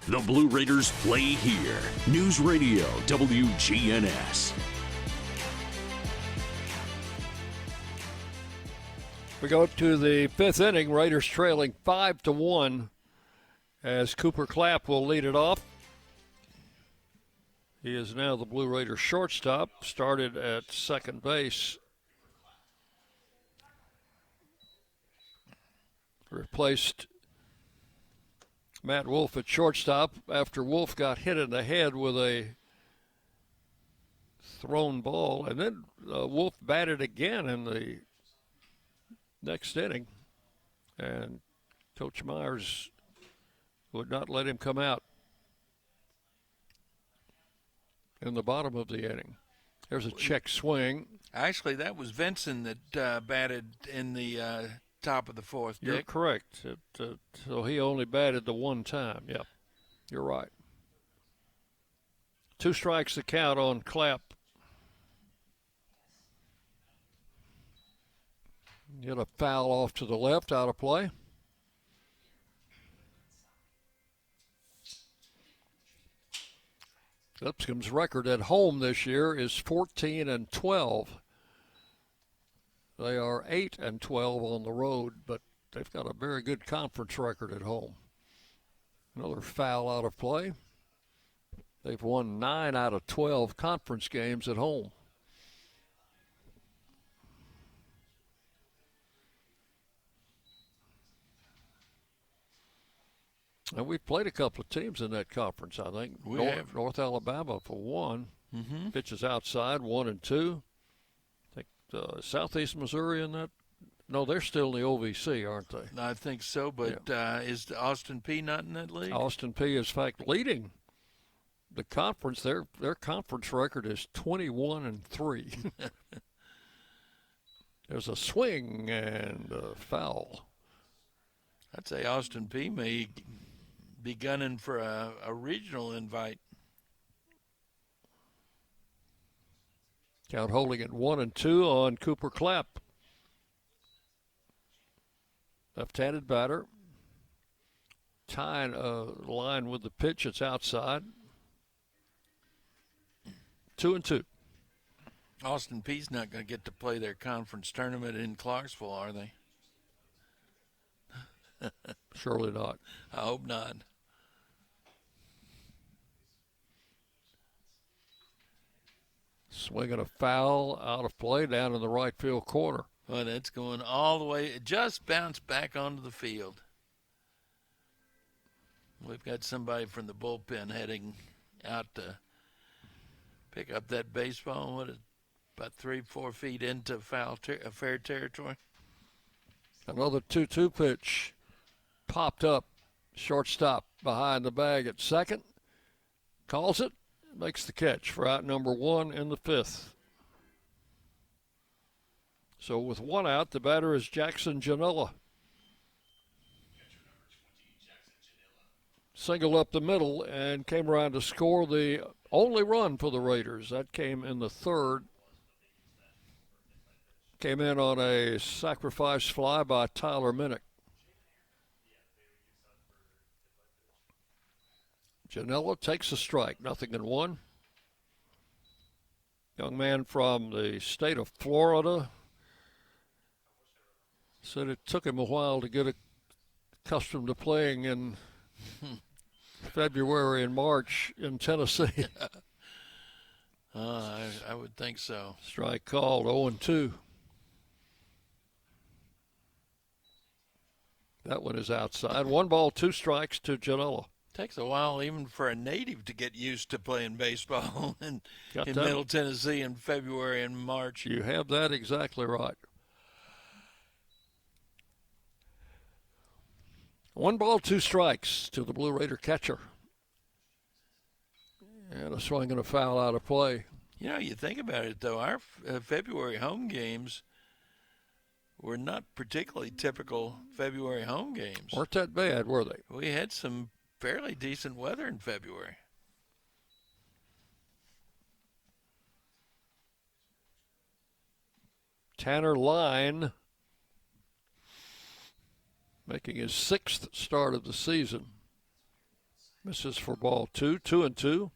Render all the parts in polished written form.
The Blue Raiders play here. News Radio WGNS. We go to the fifth inning. Raiders trailing 5-1 as Cooper Clapp will lead it off. He is now the Blue Raiders shortstop, started at second base. Replaced Matt Wolf at shortstop after Wolf got hit in the head with a thrown ball. And then Wolf batted again in the next inning. And Coach Myers would not let him come out in the bottom of the inning. There's a check swing. Actually, that was Vinson that batted in the top of the fourth, Dick. You're correct. So he only batted the one time. Yep, you're right. 2 strikes to count on Clapp. Get a foul off to the left, out of play. Lipscomb's record at home this year is 14-12. They are 8-12 on the road, but they've got a very good conference record at home. Another foul out of play. They've won 9 out of 12 conference games at home. And we've played a couple of teams in that conference, I think. We have. North Alabama for one. Mm-hmm. Pitches outside, 1-2. I think Southeast Missouri in that. No, they're still in the OVC, aren't they? I think so, but is Austin Peay not in that league? Austin Peay is, in fact, leading the conference. Their conference record is 21-3. There's a swing and a foul. I'd say Austin Peay may be gunning for a regional invite. Count holding at 1-2 on Cooper Clapp. Left-handed batter. Tying a line with the pitch. It's outside. 2-2. Austin Peay's not going to get to play their conference tournament in Clarksville, are they? Surely not. I hope not. Swinging a foul out of play down in the right field corner. Well, it's going all the way. It just bounced back onto the field. We've got somebody from the bullpen heading out to pick up that baseball. What is about 3-4 feet into fair territory? Another 2-2 pitch popped up. Shortstop behind the bag at second. Calls it. Makes the catch for out number 1 in the 5th. So with 1 out, the batter is Jackson Janela. Single up the middle and came around to score the only run for the Raiders. That came in the 3rd. Came in on a sacrifice fly by Tyler Minnick. Janela takes a strike, 0-1. Young man from the state of Florida said it took him a while to get accustomed to playing in February and March in Tennessee. I would think so. Strike called, 0-2. That one is outside. 1 ball, 2 strikes to Janela. Takes a while even for a native to get used to playing baseball in Got that. Middle Tennessee in February and March. You have that exactly right. 1 ball, 2 strikes to the Blue Raider catcher. And a swing and a foul out of play. You know, you think about it, though, our February home games were not particularly typical February home games. Weren't that bad, were they? We had some fairly decent weather in February. Tanner Line making his 6th start of the season. Misses for ball 2, 2-2.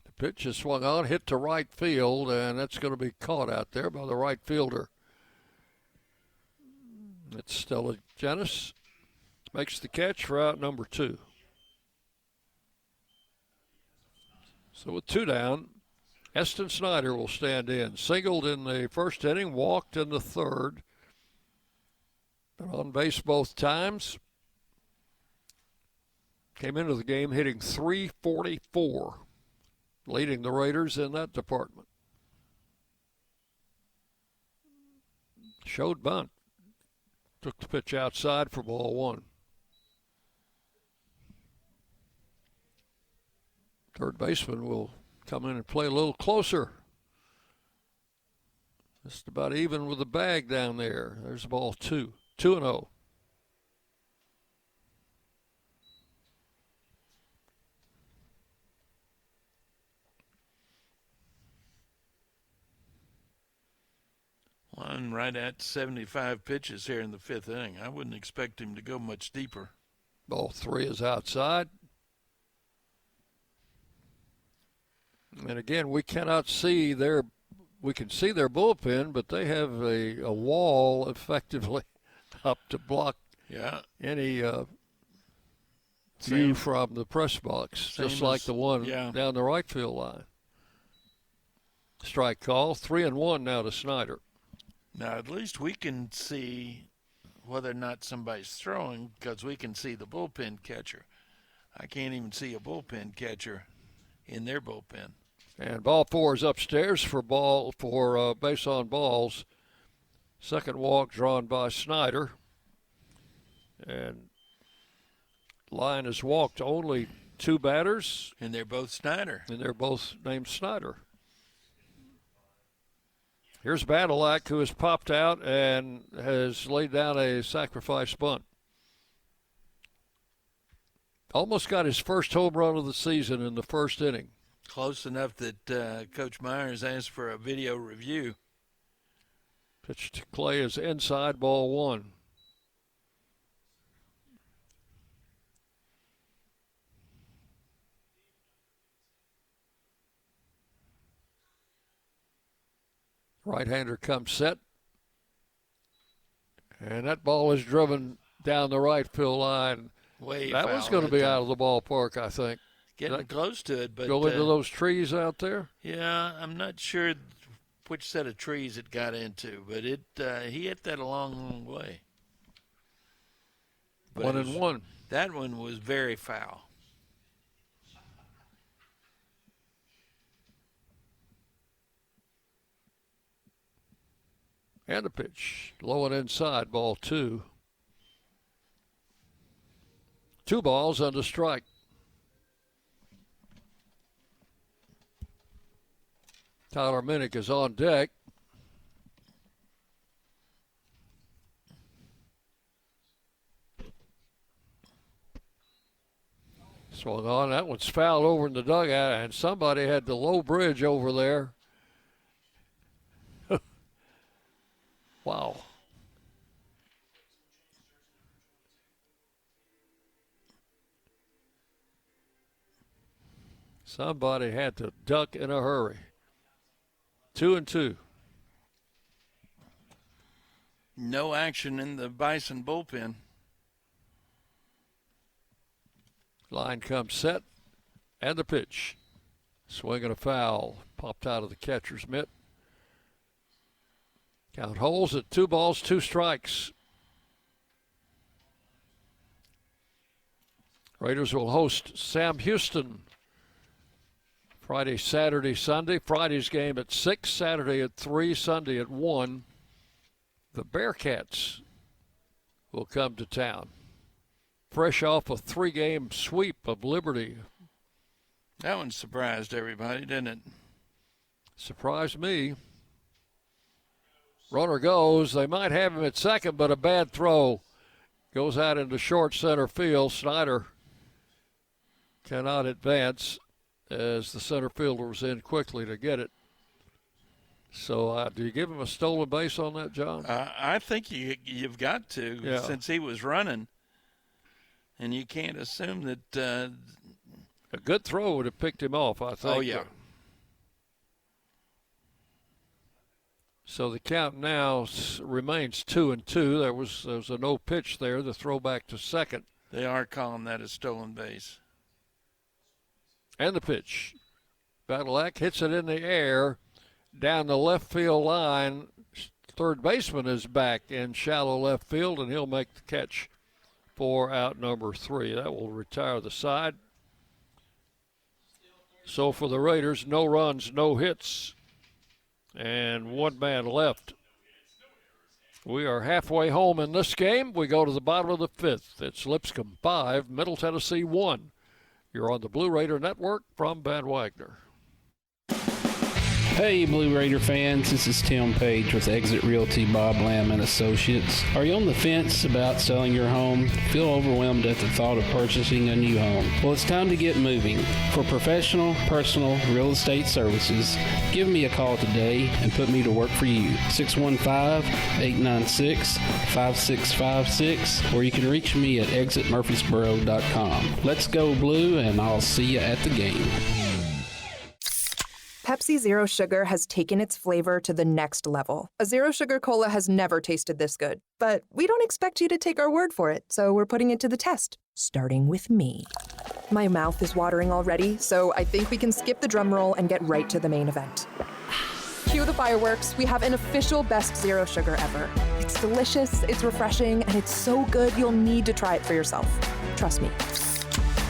The pitch is swung on, hit to right field, and that's going to be caught out there by the right fielder. It's Stella Janis. Makes the catch for out number 2. So with 2 down, Eston Snyder will stand in. Singled in the first inning, walked in the third. Been on base both times. Came into the game hitting .344, leading the Raiders in that department. Showed bunt. Took the pitch outside for ball 1. Third baseman will come in and play a little closer. Just about even with the bag down there. There's ball 2. 2-0. One right at 75 pitches here in the 5th inning. I wouldn't expect him to go much deeper. Ball 3 is outside. And again, we cannot see we can see their bullpen, but they have a wall effectively up to block any view from the press box, just like the one down the right field line. Strike call, 3-1 now to Snyder. Now, at least we can see whether or not somebody's throwing because we can see the bullpen catcher. I can't even see a bullpen catcher in their bullpen. And ball 4 is upstairs for base on balls. Second walk drawn by Snyder. And line has walked only 2 batters. And they're both Snyder. And they're both named Snyder. Here's Badalak, who has popped out and has laid down a sacrifice bunt. Almost got his first home run of the season in the first inning. Close enough that Coach Myers asked for a video review. Pitch to Clay is inside, ball 1. Right-hander comes set. And that ball is driven down the right field line. That was going to be out of the ballpark, I think. Getting close to it, but go into those trees out there. Yeah, I'm not sure which set of trees it got into, but he hit that a long way. But 1-1. That one was very foul. And a pitch, low and inside, ball 2. 2 balls and a strike. Tyler Minnick is on deck. Swung on. That one's fouled over in the dugout, and somebody had the low bridge over there. Wow. Somebody had to duck in a hurry. 2-2. No action in the Bison bullpen. Line comes set, and the pitch. Swing and a foul. Popped out of the catcher's mitt. Count holds at 2 balls, 2 strikes. Raiders will host Sam Houston Friday, Saturday, Sunday. Friday's game at 6, Saturday at 3, Sunday at 1. The Bearcats will come to town. Fresh off a 3-game sweep of Liberty. That one surprised everybody, didn't it? Surprised me. Runner goes. They might have him at second, but a bad throw goes out into short center field. Snyder cannot advance as the center fielder was in quickly to get it. So do you give him a stolen base on that, John? I think you've got to, since he was running. And you can't assume that a good throw would have picked him off, I think. Oh, yeah. So the count now remains 2-2. There was a no pitch there, the throw back to second. They are calling that a stolen base. And the pitch. Badalak hits it in the air down the left field line. Third baseman is back in shallow left field, and he'll make the catch for out number 3. That will retire the side. So for the Raiders, no runs, no hits, and one man left. We are halfway home in this game. We go to the bottom of the 5th. It's Lipscomb 5, Middle Tennessee 1. You're on the Blue Raider Network from Van Wagner. Hey, Blue Raider fans, this is Tim Page with Exit Realty Bob Lamb and Associates. Are you on the fence about selling your home? Feel overwhelmed at the thought of purchasing a new home? Well, it's time to get moving. For professional, personal real estate services, give me a call today and put me to work for you. 615-896-5656, or you can reach me at exitmurfreesboro.com. Let's go Blue, and I'll see you at the game. Pepsi Zero Sugar has taken its flavor to the next level. A Zero Sugar Cola has never tasted this good. But we don't expect you to take our word for it, so we're putting it to the test, starting with me. My mouth is watering already, so I think we can skip the drum roll and get right to the main event. Cue the fireworks. We have an official best Zero Sugar ever. It's delicious, it's refreshing, and it's so good you'll need to try it for yourself. Trust me.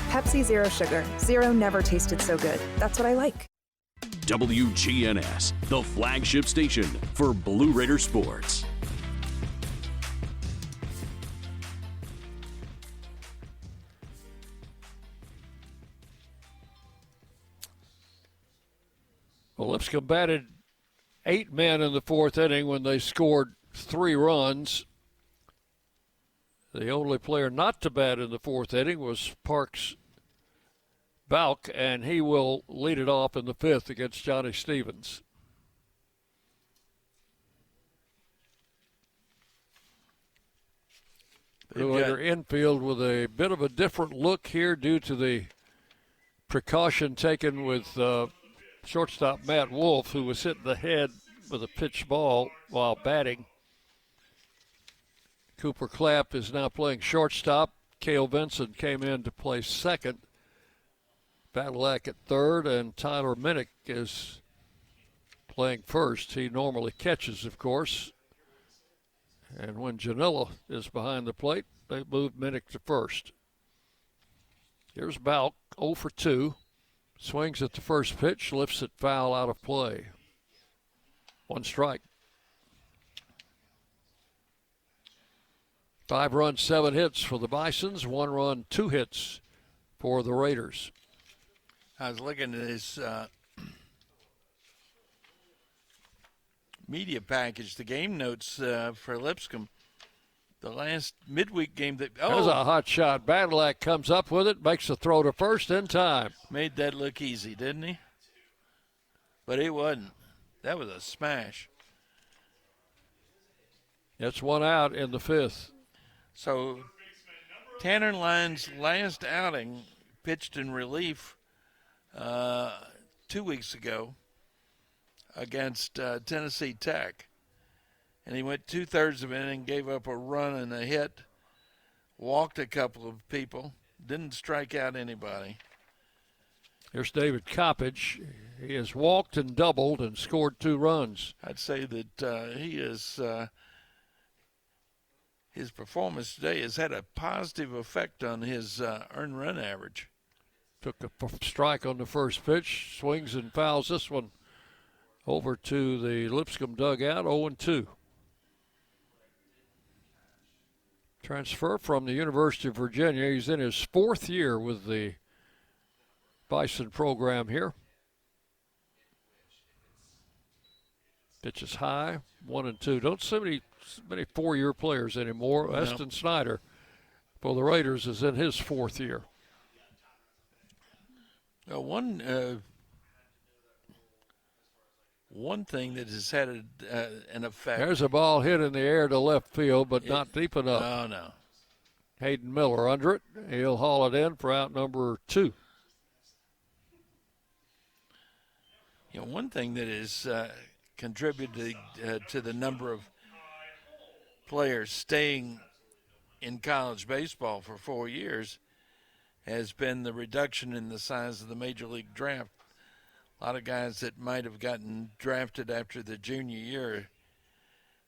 Pepsi Zero Sugar. Zero never tasted so good. That's what I like. WGNS, the flagship station for Blue Raider sports. Well, Lipscomb batted 8 men in the 4th inning when they scored 3 runs. The only player not to bat in the 4th inning was Parks Balk, and he will lead it off in the 5th against Johnny Stevens. Blue Raider infield with a bit of a different look here due to the precaution taken with shortstop Matt Wolf, who was hitting the head with a pitch ball while batting. Cooper Clapp is now playing shortstop. Cale Vinson came in to play second. Badalak at third, and Tyler Minnick is playing first. He normally catches, of course. And when Janilla is behind the plate, they move Minnick to first. Here's Balk, 0 for 2. Swings at the first pitch, lifts it foul out of play. 1 strike. 5 runs, 7 hits for the Bisons. 1 run, 2 hits for the Raiders. I was looking at his media package, the game notes for Lipscomb. The last midweek game that was a hot shot. Badalak comes up with it, makes the throw to first in time. Made that look easy, didn't he? But it wasn't. That was a smash. It's 1 out in the 5th. So Tanner Lyons' last outing pitched in relief 2 weeks ago against Tennessee Tech. And he went 2/3 of an inning, gave up a run and a hit, walked a couple of people, didn't strike out anybody. Here's David Coppage. He has walked and doubled and scored 2 runs. I'd say that he is his performance today has had a positive effect on his earned run average. Took a strike on the first pitch, swings and fouls this one over to the Lipscomb dugout, 0-2. Transfer from the University of Virginia. He's in his 4th year with the Bison program here. Pitches high, 1-2. Don't see many 4-year players anymore. No. Eston Snyder for the Raiders is in his 4th year. One thing that has had an effect. There's a ball hit in the air to left field, but not deep enough. Oh, no. Hayden Miller under it. He'll haul it in for out number 2. You know, one thing that has contributed to the number of players staying in college baseball for 4 years has been the reduction in the size of the Major League draft. A lot of guys that might have gotten drafted after the junior year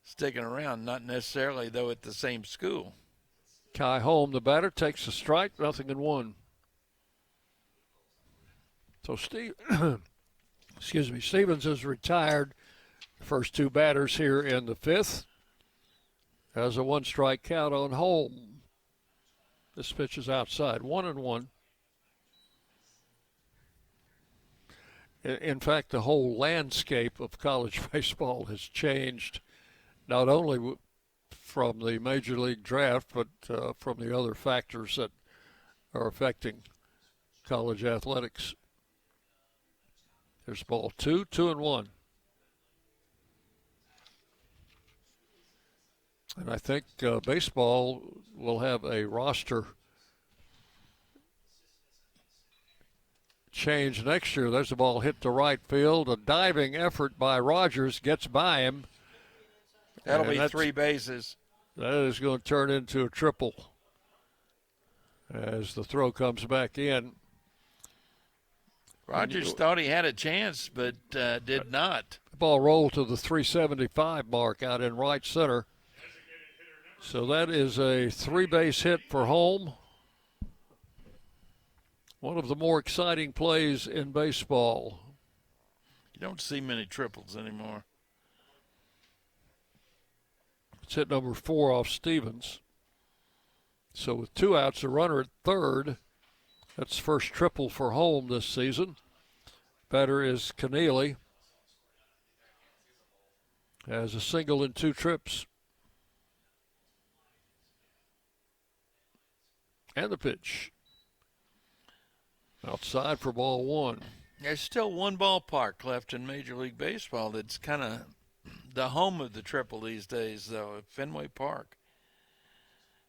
sticking around, not necessarily, though, at the same school. Kai Holm, the batter, takes a strike, 0-1. So Stevens has retired the first 2 batters here in the 5th. Has a 1-strike count on Holm. This pitch is outside, 1-1. In fact, the whole landscape of college baseball has changed, not only from the Major League draft, but from the other factors that are affecting college athletics. There's ball 2, 2-1. And I think baseball will have a roster change next year. There's a ball hit to right field. A diving effort by Rogers gets by him. That'll be 3 bases. That is going to turn into a triple as the throw comes back in. Rogers thought he had a chance, but did not. The ball rolled to the 375 mark out in right center. So that is a 3-base hit for Holm. One of the more exciting plays in baseball. You don't see many triples anymore. It's hit number 4 off Stevens. So with 2 outs, a runner at third. That's the first triple for Holm this season. Batter is Keneally. Has a single in 2 trips. And the pitch. Outside for ball 1. There's still one ballpark left in Major League Baseball that's kind of the home of the triple these days, though, at Fenway Park.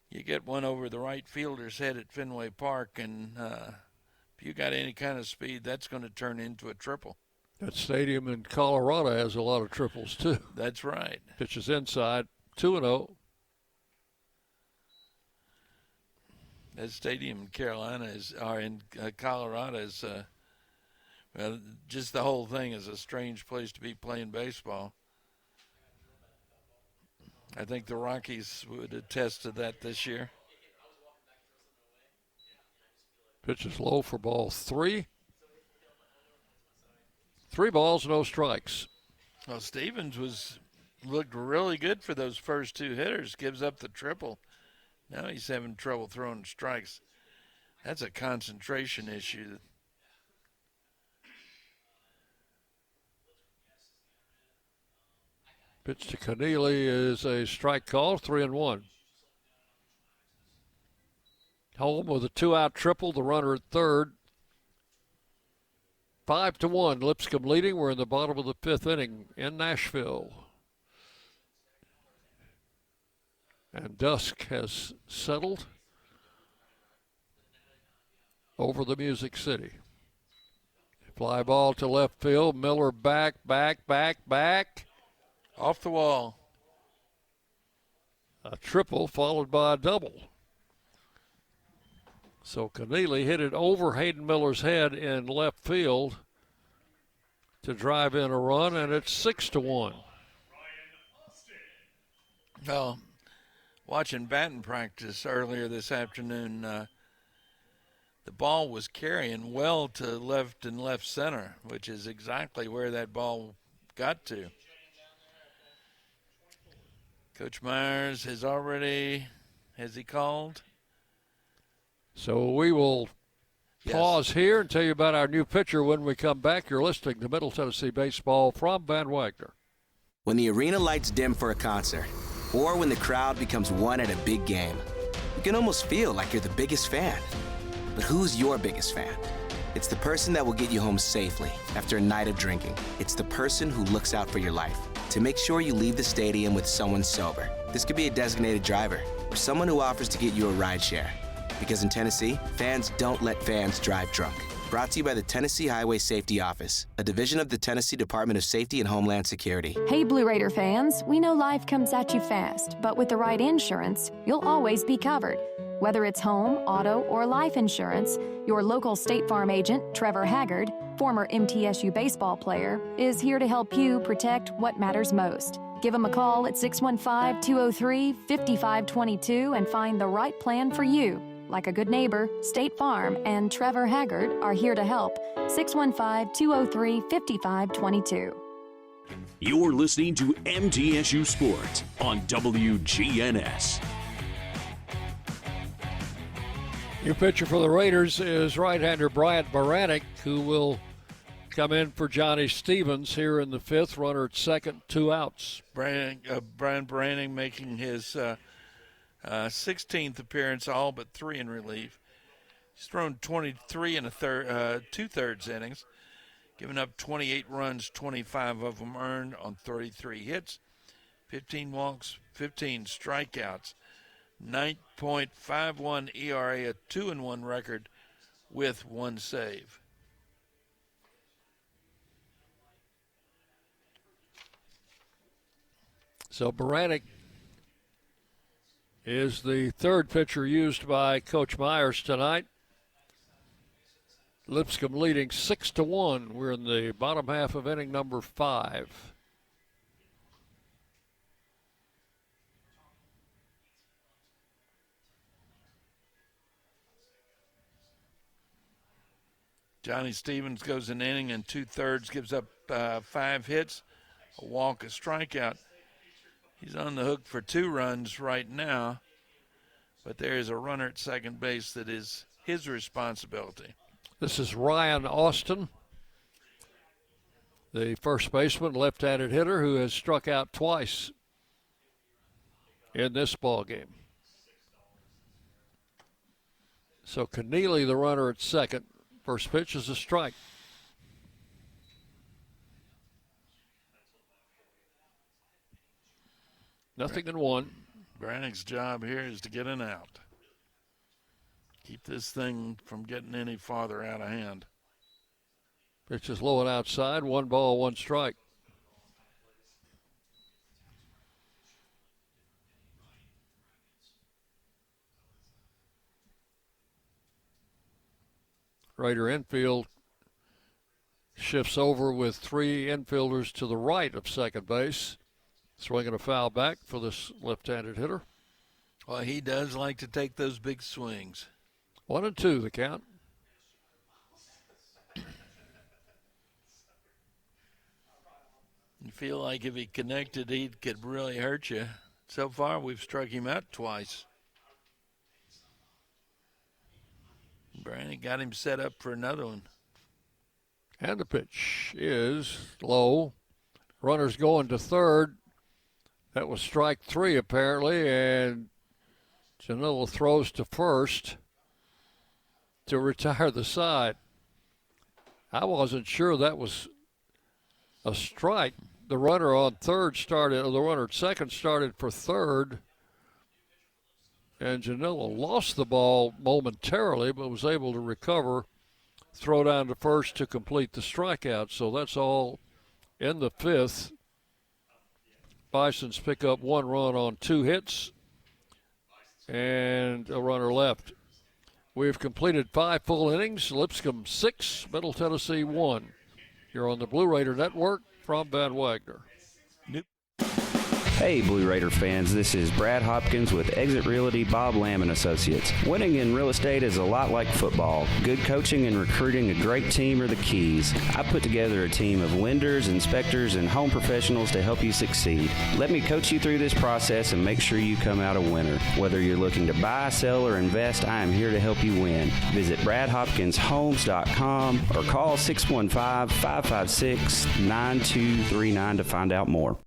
You get one over the right fielder's head at Fenway Park, and if you got any kind of speed, that's going to turn into a triple. That stadium in Colorado has a lot of triples, too. That's right. Pitch is inside, 2-0. That stadium in Carolina or in Colorado is, well, just the whole thing is a strange place to be playing baseball. I think the Rockies would attest to that this year. Pitch is low for ball 3. 3 balls, no strikes. Well, Stevens looked really good for those first 2 hitters, gives up the triple. Now he's having trouble throwing strikes. That's a concentration issue. Pitch to Keneally is a strike call, 3-1. Holm with a 2-out triple, the runner at third. 5-1, Lipscomb leading. We're in the bottom of the 5th inning in Nashville. And dusk has settled over the Music City. Fly ball to left field. Miller back. Off the wall. A triple followed by a double. So Keneally hit it over Hayden Miller's head in left field to drive in a run, and it's 6-1. Well, watching batting practice earlier this afternoon, the ball was carrying well to left and left center, which is exactly where that ball got to. Coach Myers has he called? So we will pause here and tell you about our new pitcher when we come back. You're listening to Middle Tennessee Baseball from Van Wagner. When the arena lights dim for a concert, or when the crowd becomes one at a big game, you can almost feel like you're the biggest fan. But who's your biggest fan? It's the person that will get you home safely after a night of drinking. It's the person who looks out for your life to make sure you leave the stadium with someone sober. This could be a designated driver or someone who offers to get you a ride share. Because in Tennessee, fans don't let fans drive drunk. Brought to you by the Tennessee Highway Safety Office, a division of the Tennessee Department of Safety and Homeland Security. Hey Blue Raider fans, we know life comes at you fast, but with the right insurance, you'll always be covered. Whether it's home, auto, or life insurance, your local State Farm agent, Trevor Haggard, former MTSU baseball player, is here to help you protect what matters most. Give him a call at 615-203-5522 and find the right plan for you. Like a good neighbor, State Farm and Trevor Haggard are here to help. 615-203-5522. You're listening to MTSU Sports on WGNS. New pitcher for the Raiders is right-hander Bryant Baranek, who will come in for Johnny Stevens here in the fifth. Runner at second, 2 outs. Brian Baranek making his 16th appearance, all but 3 in relief. He's thrown 23 and two-thirds innings, giving up 28 runs, 25 of them earned on 33 hits, 15 walks, 15 strikeouts, 9.51 ERA, a 2-1 record with 1 save. So Baranek is the third pitcher used by Coach Myers tonight. Lipscomb leading 6-1. We're in the bottom half of inning number 5. Johnny Stevens goes an inning and 2/3, gives up 5 hits, a walk, a strikeout. He's on the hook for 2 runs right now, but there is a runner at second base that is his responsibility. This is Ryan Austin, the first baseman, left-handed hitter who has struck out twice in this ball game. So Keneally, the runner at second. First pitch is a strike. Nothing in 1. Brannick's job here is to get an out. Keep this thing from getting any farther out of hand. Pitch is low and outside. 1 ball, 1 strike. Raider infield shifts over with 3 infielders to the right of second base. Swinging a foul back for this left-handed hitter. Well, he does like to take those big swings. 1-2 the count. You feel like if he connected, he could really hurt you. So far, we've struck him out twice. Brannick got him set up for another one. And the pitch is low. Runners going to third. That was strike 3 apparently, and Janilla throws to first to retire the side. I wasn't sure that was a strike. The runner on third started, or the runner at second started for third, and Janilla lost the ball momentarily, but was able to recover, throw down to first to complete the strikeout. So that's all in the 5th. Bisons pick up 1 run on 2 hits and a runner left. We've completed 5 full innings. Lipscomb 6, Middle Tennessee 1. You're on the Blue Raider Network from Van Wagner. Hey Blue Raider fans, this is Brad Hopkins with Exit Realty Bob Lamb & Associates. Winning in real estate is a lot like football. Good coaching and recruiting a great team are the keys. I put together a team of lenders, inspectors, and home professionals to help you succeed. Let me coach you through this process and make sure you come out a winner. Whether you're looking to buy, sell, or invest, I am here to help you win. Visit BradHopkinsHomes.com or call 615-556-9239 to find out more.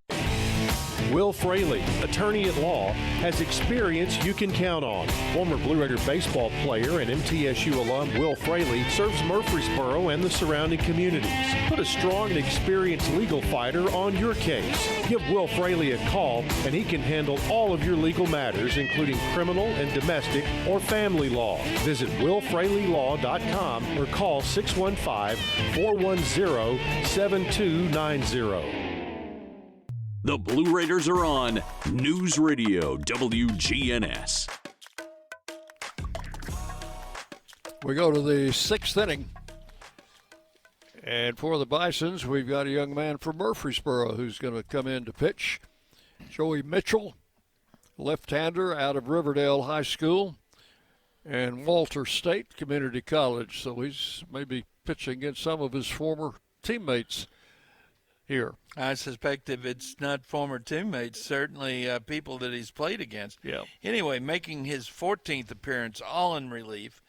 Will Fraley, attorney at law, has experience you can count on. Former Blue Raider baseball player and MTSU alum Will Fraley serves Murfreesboro and the surrounding communities. Put a strong and experienced legal fighter on your case. Give Will Fraley a call and he can handle all of your legal matters, including criminal and domestic or family law. Visit willfraleylaw.com or call 615-410-7290. The Blue Raiders are on News Radio WGNS. We go to the 6th inning. And for the Bisons, we've got a young man from Murfreesboro who's going to come in to pitch. Joey Mitchell, left-hander out of Riverdale High School and Walter State Community College. So he's maybe pitching against some of his former teammates here. I suspect if it's not former teammates, certainly people that he's played against. Yeah. Anyway, making his 14th appearance, all in relief.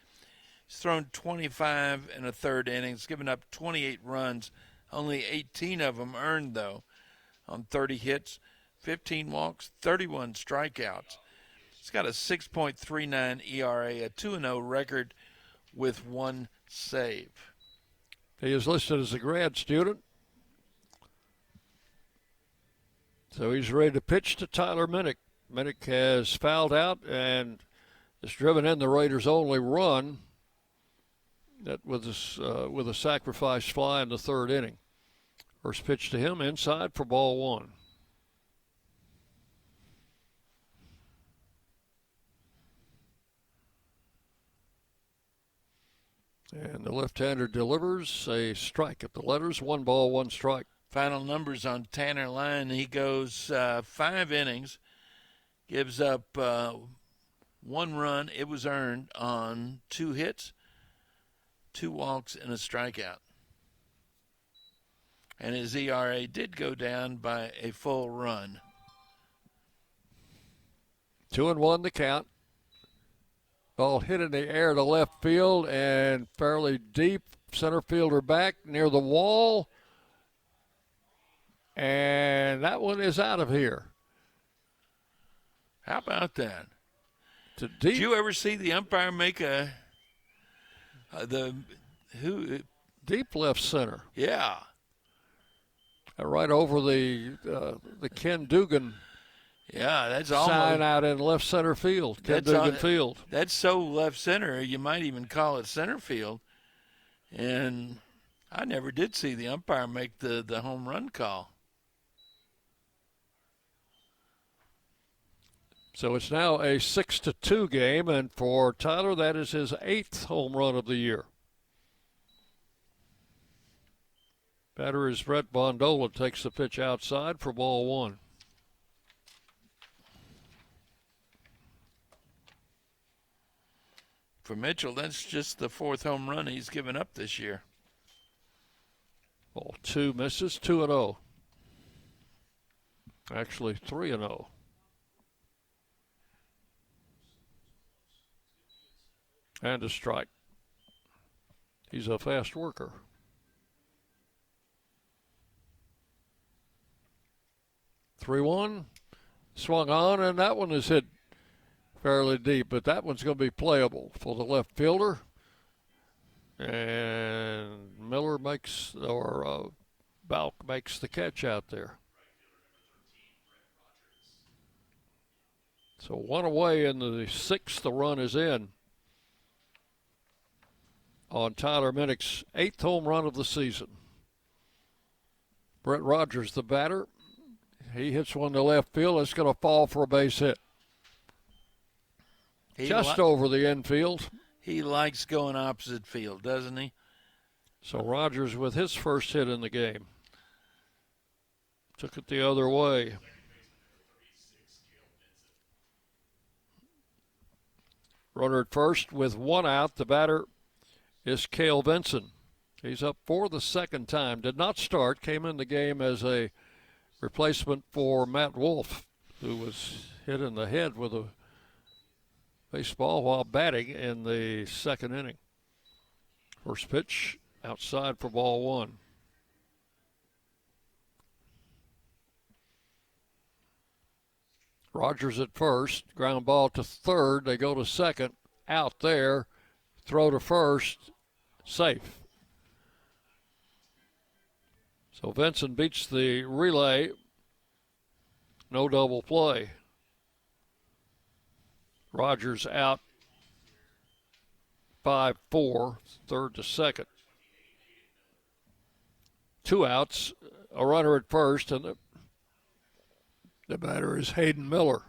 He's thrown 25 in a third innings, given up 28 runs, only 18 of them earned, though, on 30 hits, 15 walks, 31 strikeouts. He's got a 6.39 ERA, a 2-0 record with 1 save. He is listed as a grad student. So he's ready to pitch to Tyler Minnick. Minnick has fouled out and has driven in the Raiders' only run that with a sacrifice fly in the 3rd inning. First pitch to him inside for ball 1. And the left-hander delivers a strike at the letters. 1 ball, 1 strike. Final numbers on Tanner Line. He goes 5 innings, gives up 1 run. It was earned on 2 hits, 2 walks, and a strikeout. And his ERA did go down by a full run. 2-1 the count. Ball hit in the air to left field and fairly deep. Center fielder back near the wall. And that one is out of here. How about that? To deep. Did you ever see the umpire make deep left center? Yeah. Right over the Ken Dugan. Yeah, that's sign out in left center field. Ken Dugan Field. That's so left center, you might even call it center field. And I never did see the umpire make the home run call. So it's now a 6-2 game, and for Tyler, that is his 8th home run of the year. Batter is Brett Bondola, takes the pitch outside for ball 1. For Mitchell, that's just the 4th home run he's given up this year. Ball 2 misses, 2-0. Actually, 3-0. And a strike. He's a fast worker. Three-one, swung on, and that one is hit fairly deep, but that one's going to be playable for the left fielder. And Miller makes, or Balk makes the catch out there. So 1 away in the 6th, the run is in on Tyler Minnick's 8th home run of the season. Brett Rogers, the batter. He hits one to left field. It's going to fall for a base hit. Just over the infield. He likes going opposite field, doesn't he? So Rogers with his first hit in the game. Took it the other way. Runner at first with 1 out. The batter is Cale Vinson. He's up for the 2nd time. Did not start. Came in the game as a replacement for Matt Wolf, who was hit in the head with a baseball while batting in the 2nd inning. First pitch outside for ball 1. Rogers at first, ground ball to third. They go to second, out there, throw to first, safe. So Vincent beats the relay. No double play. Rogers out 5-4, third to second. 2 outs, a runner at first, and the batter is Hayden Miller.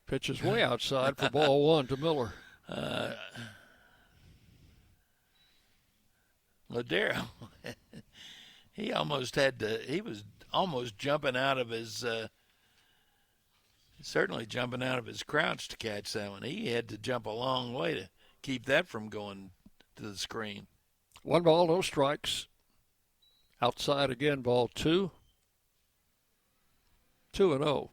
Pitch is way outside for ball 1 to Miller. Ladero, he was almost jumping out of his, certainly jumping out of his crouch to catch that one. He had to jump a long way to keep that from going to the screen. 1 ball, no strikes. Outside again, ball 2. 2-0.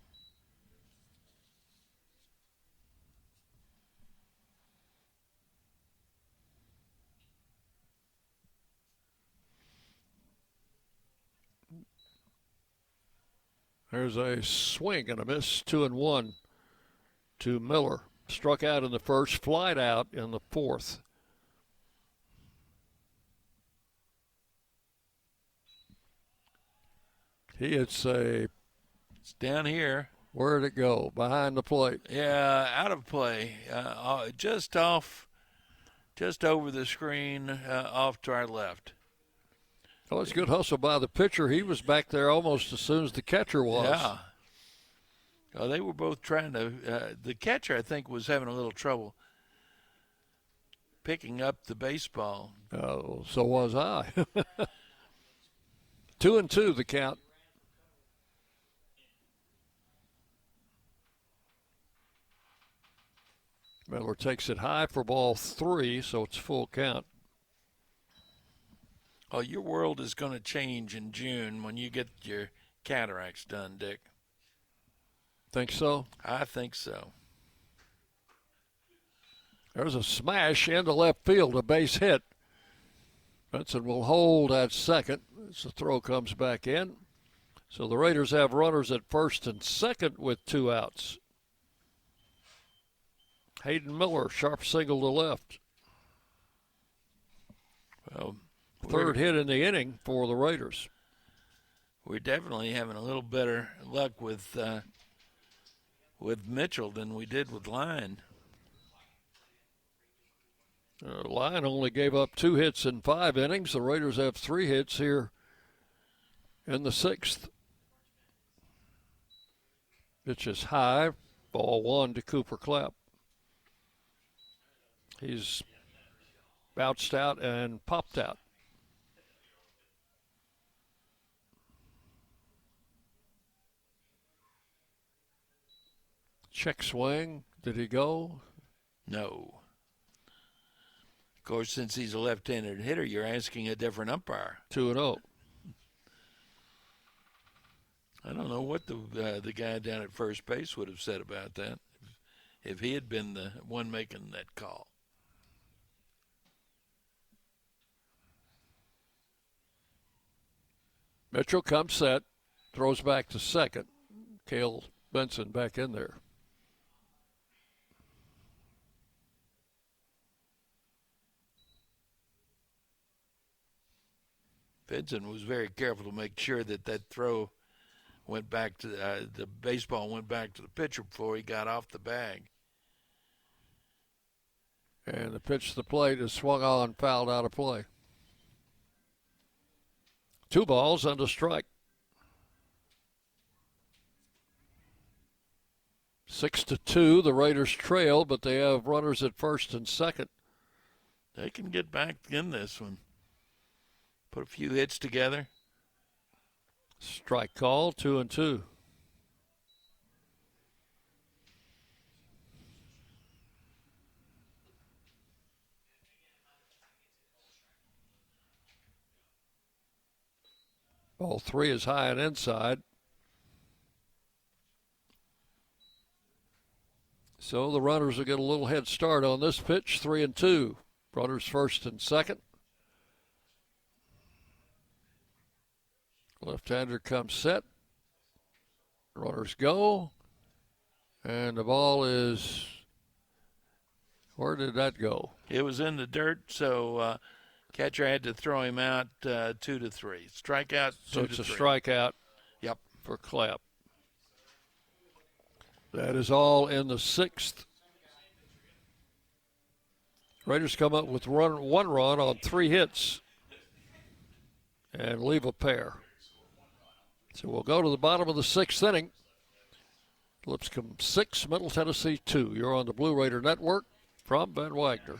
There's a swing and a miss, 2-1 to Miller. Struck out in the first, flied out in the fourth. It's down here. Where'd it go? Behind the plate. Yeah, out of play. Just over the screen, off to our left. Oh, it's a good hustle by the pitcher. He was back there almost as soon as the catcher was. Yeah. Oh, they were both trying to. The catcher, I think, was having a little trouble picking up the baseball. Oh, so was I. 2-2 the count. Miller takes it high for ball 3, so it's full count. Oh, your world is going to change in June when you get your cataracts done, Dick. Think so? I think so. There's a smash into left field, a base hit. Benson will hold at second as the throw comes back in. So the Raiders have runners at first and second with 2 outs. Hayden Miller, sharp single to left. Well, third hit in the inning for the Raiders. We're definitely having a little better luck with Mitchell than we did with Line. Line only gave up 2 hits in 5 innings. The Raiders have 3 hits here in the 6th. Pitch is high. Ball 1 to Cooper Clapp. He's bounced out and popped out. Check swing. Did he go? No. Of course, since he's a left-handed hitter, you're asking a different umpire. 2-0. I don't know what the guy down at first base would have said about that if he had been the one making that call. Mitchell comes set, throws back to second. Cale Benson back in there. Benson was very careful to make sure that throw went back to the baseball went back to the pitcher before he got off the bag. And the pitch to the plate is swung on, fouled out of play. 2 balls and a strike. 6-2, the Raiders trail, but they have runners at first and second. They can get back in this one. Put a few hits together. Strike call, 2-2. Ball 3 is high and inside. So the runners will get a little head start on this pitch, 3-2. Runners first and second. Left-hander comes set. Runners go. And the ball is, where did that go? It was in the dirt, so catcher had to throw him out 2-3. Strikeout, 2-3. So it's a strikeout. Yep. For Clapp. That is all in the 6th. Raiders come up with one run on 3 hits and leave a pair. So we'll go to the bottom of the 6th inning. Lipscomb 6, Middle Tennessee 2. You're on the Blue Raider Network from Van Wagner.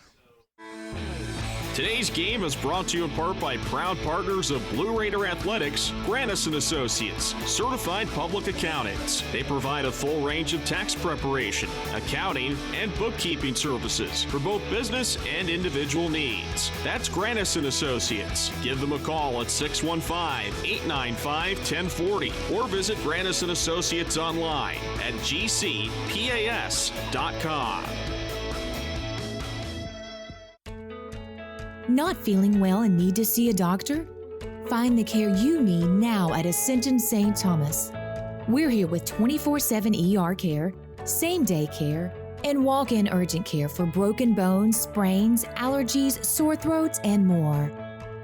Today's game is brought to you in part by proud partners of Blue Raider Athletics, Grannis & Associates, certified public accountants. They provide a full range of tax preparation, accounting, and bookkeeping services for both business and individual needs. That's Grannis & Associates. Give them a call at 615-895-1040 or visit Grannis & Associates online at gcpas.com. Not feeling well and need to see a doctor? Find the care you need now at Ascension St. Thomas. We're here with 24/7 ER care, same-day care, and walk-in urgent care for broken bones, sprains, allergies, sore throats, and more.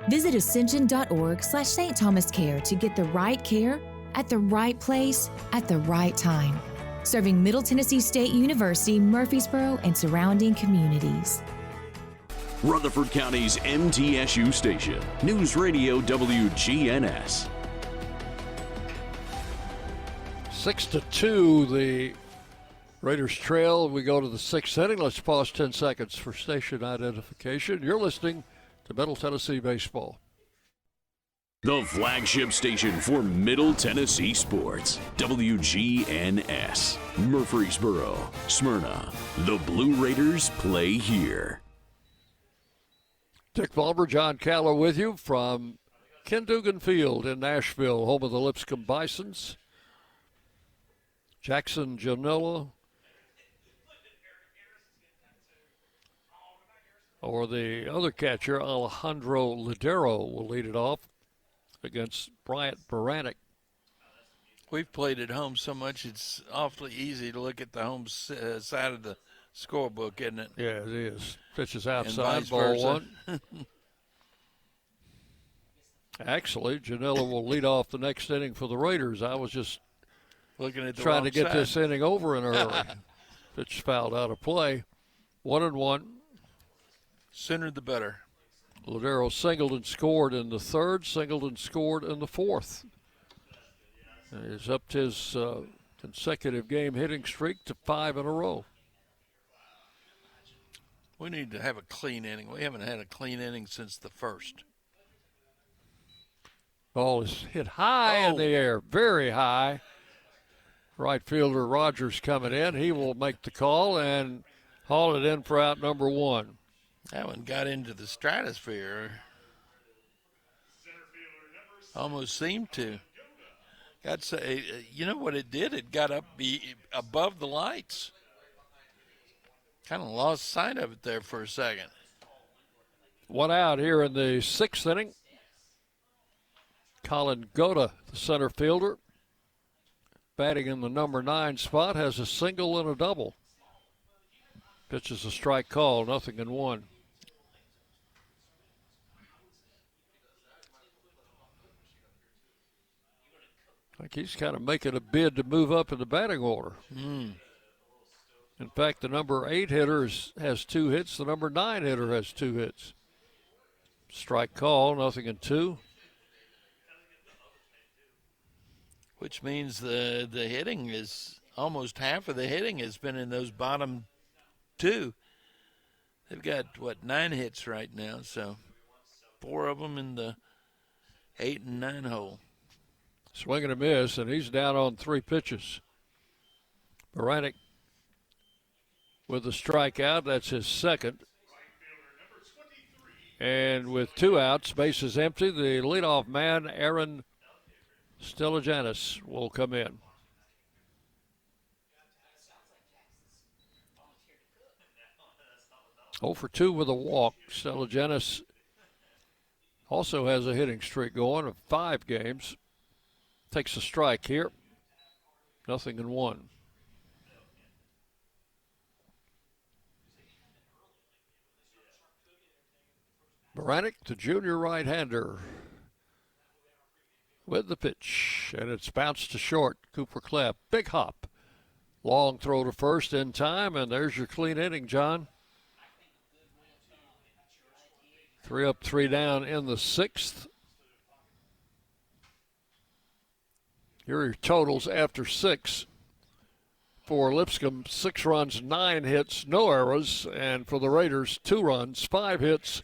Visit ascension.org/St. Thomas Care to get the right care at the right place at the right time. Serving Middle Tennessee State University, Murfreesboro, and surrounding communities. Rutherford County's MTSU station, News Radio WGNS. 6-2, the Raiders trail. We go to the 6th inning. Let's pause 10 seconds for station identification. You're listening to Middle Tennessee Baseball. The flagship station for Middle Tennessee sports, WGNS. Murfreesboro, Smyrna. The Blue Raiders play here. Dick Ballmer, John Callow with you from Ken Dugan Field in Nashville, home of the Lipscomb Bisons. Jackson Janilla, or the other catcher, Alejandro Ladero, will lead it off against Bryant Baranek. We've played at home so much, it's awfully easy to look at the home side of the scorebook, isn't it? Yeah, it is. Pitches outside, ball one. Actually, Janela will lead off the next inning for the Raiders. I was just looking at the trying to get side. this inning over in a hurry. Pitch fouled out of play. 1-1. Sooner the better. Ladero singled and scored in the 3rd, singled and scored in the 4th. He's upped his consecutive game hitting streak to 5 in a row. We need to have a clean inning. We haven't had a clean inning since the 1st. Ball is hit high in the air, very high. Right fielder Rogers coming in. He will make the call and haul it in for out number 1. That one got into the stratosphere. Almost seemed to. You know what it did? It got up above the lights. Kind of lost sight of it there for a second. 1 out here in the 6th inning. Colin Goda, the center fielder, batting in the number 9 spot, has a single and a double. Pitches a strike call, 0-1. I think he's kind of making a bid to move up in the batting order. In fact, the number 8 hitter has 2 hits. The number 9 hitter has 2 hits. Strike call, 0-2. Which means the hitting is almost half of the hitting has been in those bottom 2. They've got, 9 hits right now, so 4 of them in the 8 and 9 hole. Swing and a miss, and he's down on 3 pitches. Baranek with the strikeout. That's his 2nd. And with 2 outs, bases empty, the leadoff man, Aaron Stelijanis, will come in. Oh for 2 with a walk. Stelijanis also has a hitting streak going of 5 games. Takes a strike here. 0-1. Baranek, the junior right-hander, with the pitch, and it's bounced to short. Cooper Klepp, big hop. Long throw to first in time, and there's your clean inning, John. 3 up, 3 down in the 6th. Here are your totals after 6. For Lipscomb, 6 runs, 9 hits, no errors. And for the Raiders, 2 runs, 5 hits,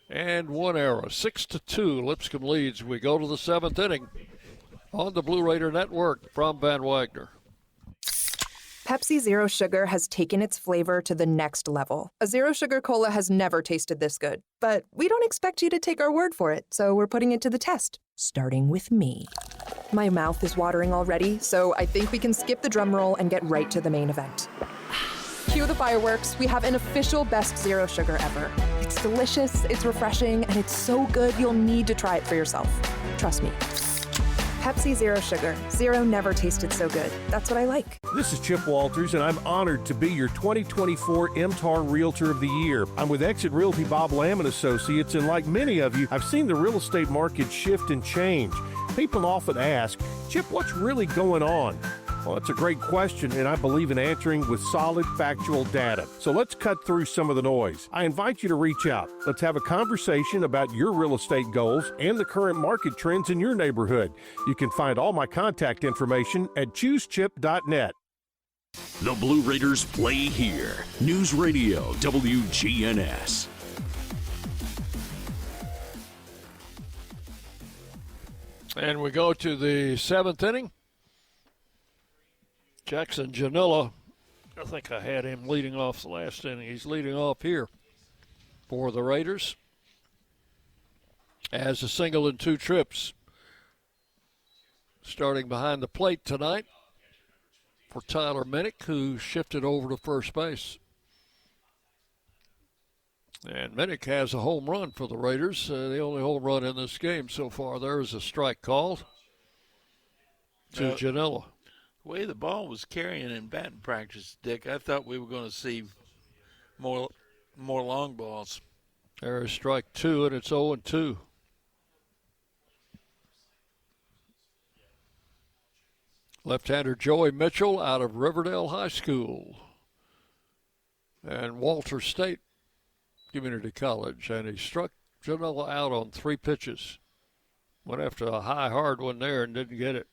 and 1 error. 6-2, Lipscomb leads. We go to the 7th inning on the Blue Raider Network from Van Wagner. Pepsi Zero Sugar has taken its flavor to the next level. A Zero Sugar Cola has never tasted this good. But we don't expect you to take our word for it, so we're putting it to the test, starting with me. My mouth is watering already, so I think we can skip the drum roll and get right to the main event. Cue the fireworks. We have an official best Zero Sugar ever. It's delicious, it's refreshing, and it's so good you'll need to try it for yourself. Trust me. Pepsi Zero Sugar. Zero never tasted so good. That's what I like. This is Chip Walters, and I'm honored to be your 2024 MTAR Realtor of the Year. I'm with Exit Realty Bob Lamb and Associates, and like many of you, I've seen the real estate market shift and change. People often ask, Chip, what's really going on? Well, that's a great question, and I believe in answering with solid, factual data. So let's cut through some of the noise. I invite you to reach out. Let's have a conversation about your real estate goals and the current market trends in your neighborhood. You can find all my contact information at choosechip.net. The Blue Raiders play here. News Radio WGNS. And we go to the 7th inning. Jackson Janilla, I think I had him leading off the last inning. He's leading off here for the Raiders as a single in 2 trips. Starting behind the plate tonight for Tyler Minnick, who shifted over to first base. And Minnick has a home run for the Raiders, the only home run in this game so far. There is a strike called to Janilla. The way the ball was carrying in batting practice, Dick, I thought we were going to see more long balls. There is strike 2, and it's 0-2. Left-hander Joey Mitchell out of Riverdale High School and Walter State Community College, and he struck Janella out on 3 pitches. Went after a high, hard one there and didn't get it.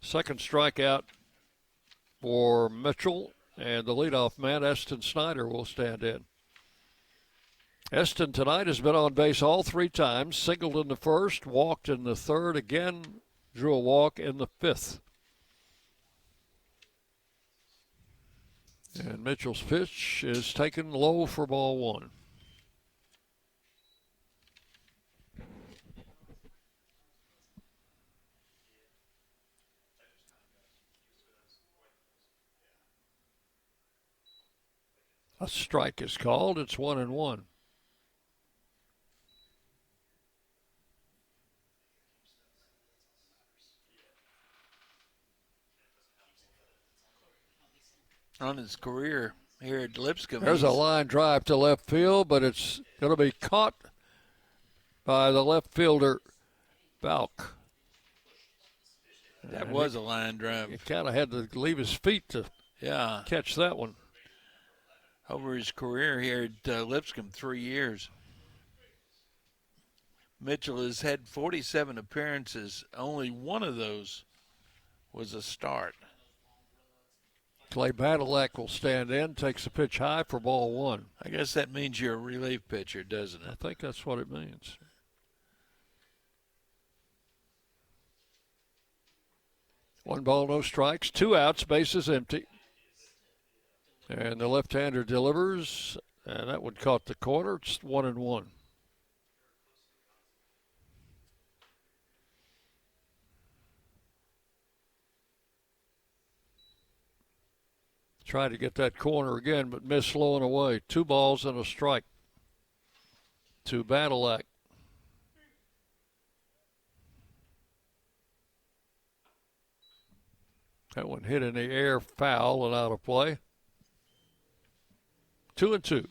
Second strikeout for Mitchell, and the leadoff man, Eston Snyder, will stand in. Eston tonight has been on base all 3 times, singled in the first, walked in the third, again drew a walk in the 5th. And Mitchell's pitch is taken low for ball 1. A strike is called. It's 1-1. On his career here at Lipscomb. There's a line drive to left field, but it's going to be caught by the left fielder, Balk. That was a line drive. He kind of had to leave his feet to catch that one. Over his career here at Lipscomb, 3 years. Mitchell has had 47 appearances. Only one of those was a start. Clay Badalak will stand in, takes the pitch high for ball 1. I guess that means you're a relief pitcher, doesn't it? I think that's what it means. One ball, no strikes, 2 outs, bases empty. And the left-hander delivers, and that one caught the corner. It's 1-1. Tried to get that corner again, but missed slowing away. 2 balls and a strike to Badalak. That one hit in the air, foul and out of play. 2-2.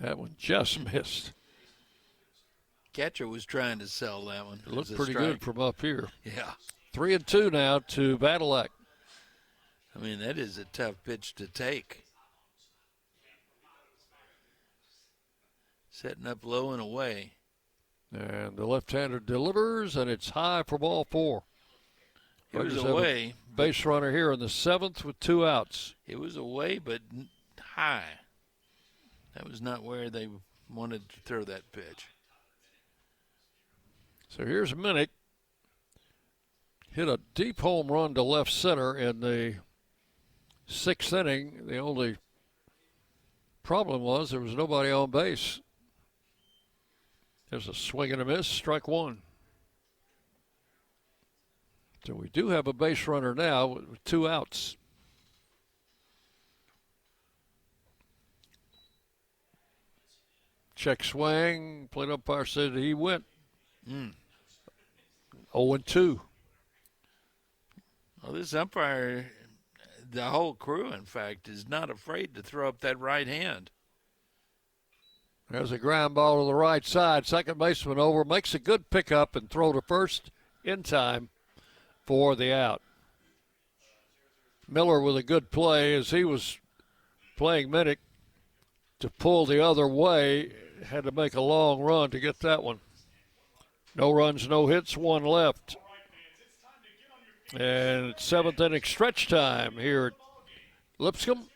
That one just missed. Catcher was trying to sell that one. It looked pretty good from up here. Yeah. 3-2 now to Badalak. I mean, that is a tough pitch to take. Setting up low and away. And the left-hander delivers, and it's high for ball 4. It was away. Base runner here in the 7th with 2 outs. It was away, but high. That was not where they wanted to throw that pitch. So here's Minnick. Hit a deep home run to left center in the 6th inning. The only problem was there was nobody on base. There's a swing and a miss, strike 1. So we do have a base runner now with 2 outs. Check swing. Plate umpire said he went. 0-2. Well, this umpire, the whole crew, in fact, is not afraid to throw up that right hand. There's a ground ball to the right side. Second baseman over. Makes a good pickup and throw to first in time for the out. Miller with a good play as he was playing Minnick to pull the other way. Had to make a long run to get that one. No runs, no hits, 1 left. And it's 7th inning stretch time here at Lipscomb.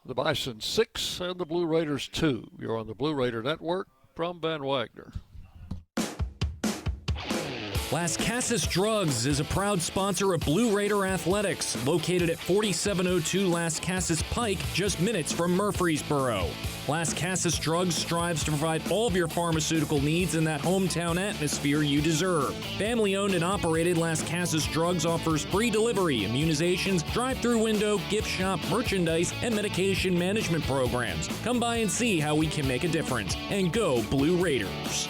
The Bison 6 and the Blue Raiders 2. You're on the Blue Raider Network from Van Wagner. Las Casas Drugs is a proud sponsor of Blue Raider Athletics, located at 4702 Las Casas Pike, just minutes from Murfreesboro. Las Casas Drugs strives to provide all of your pharmaceutical needs in that hometown atmosphere you deserve. Family-owned and operated, Las Casas Drugs offers free delivery, immunizations, drive-through window, gift shop, merchandise, and medication management programs. Come by and see how we can make a difference. And go Blue Raiders.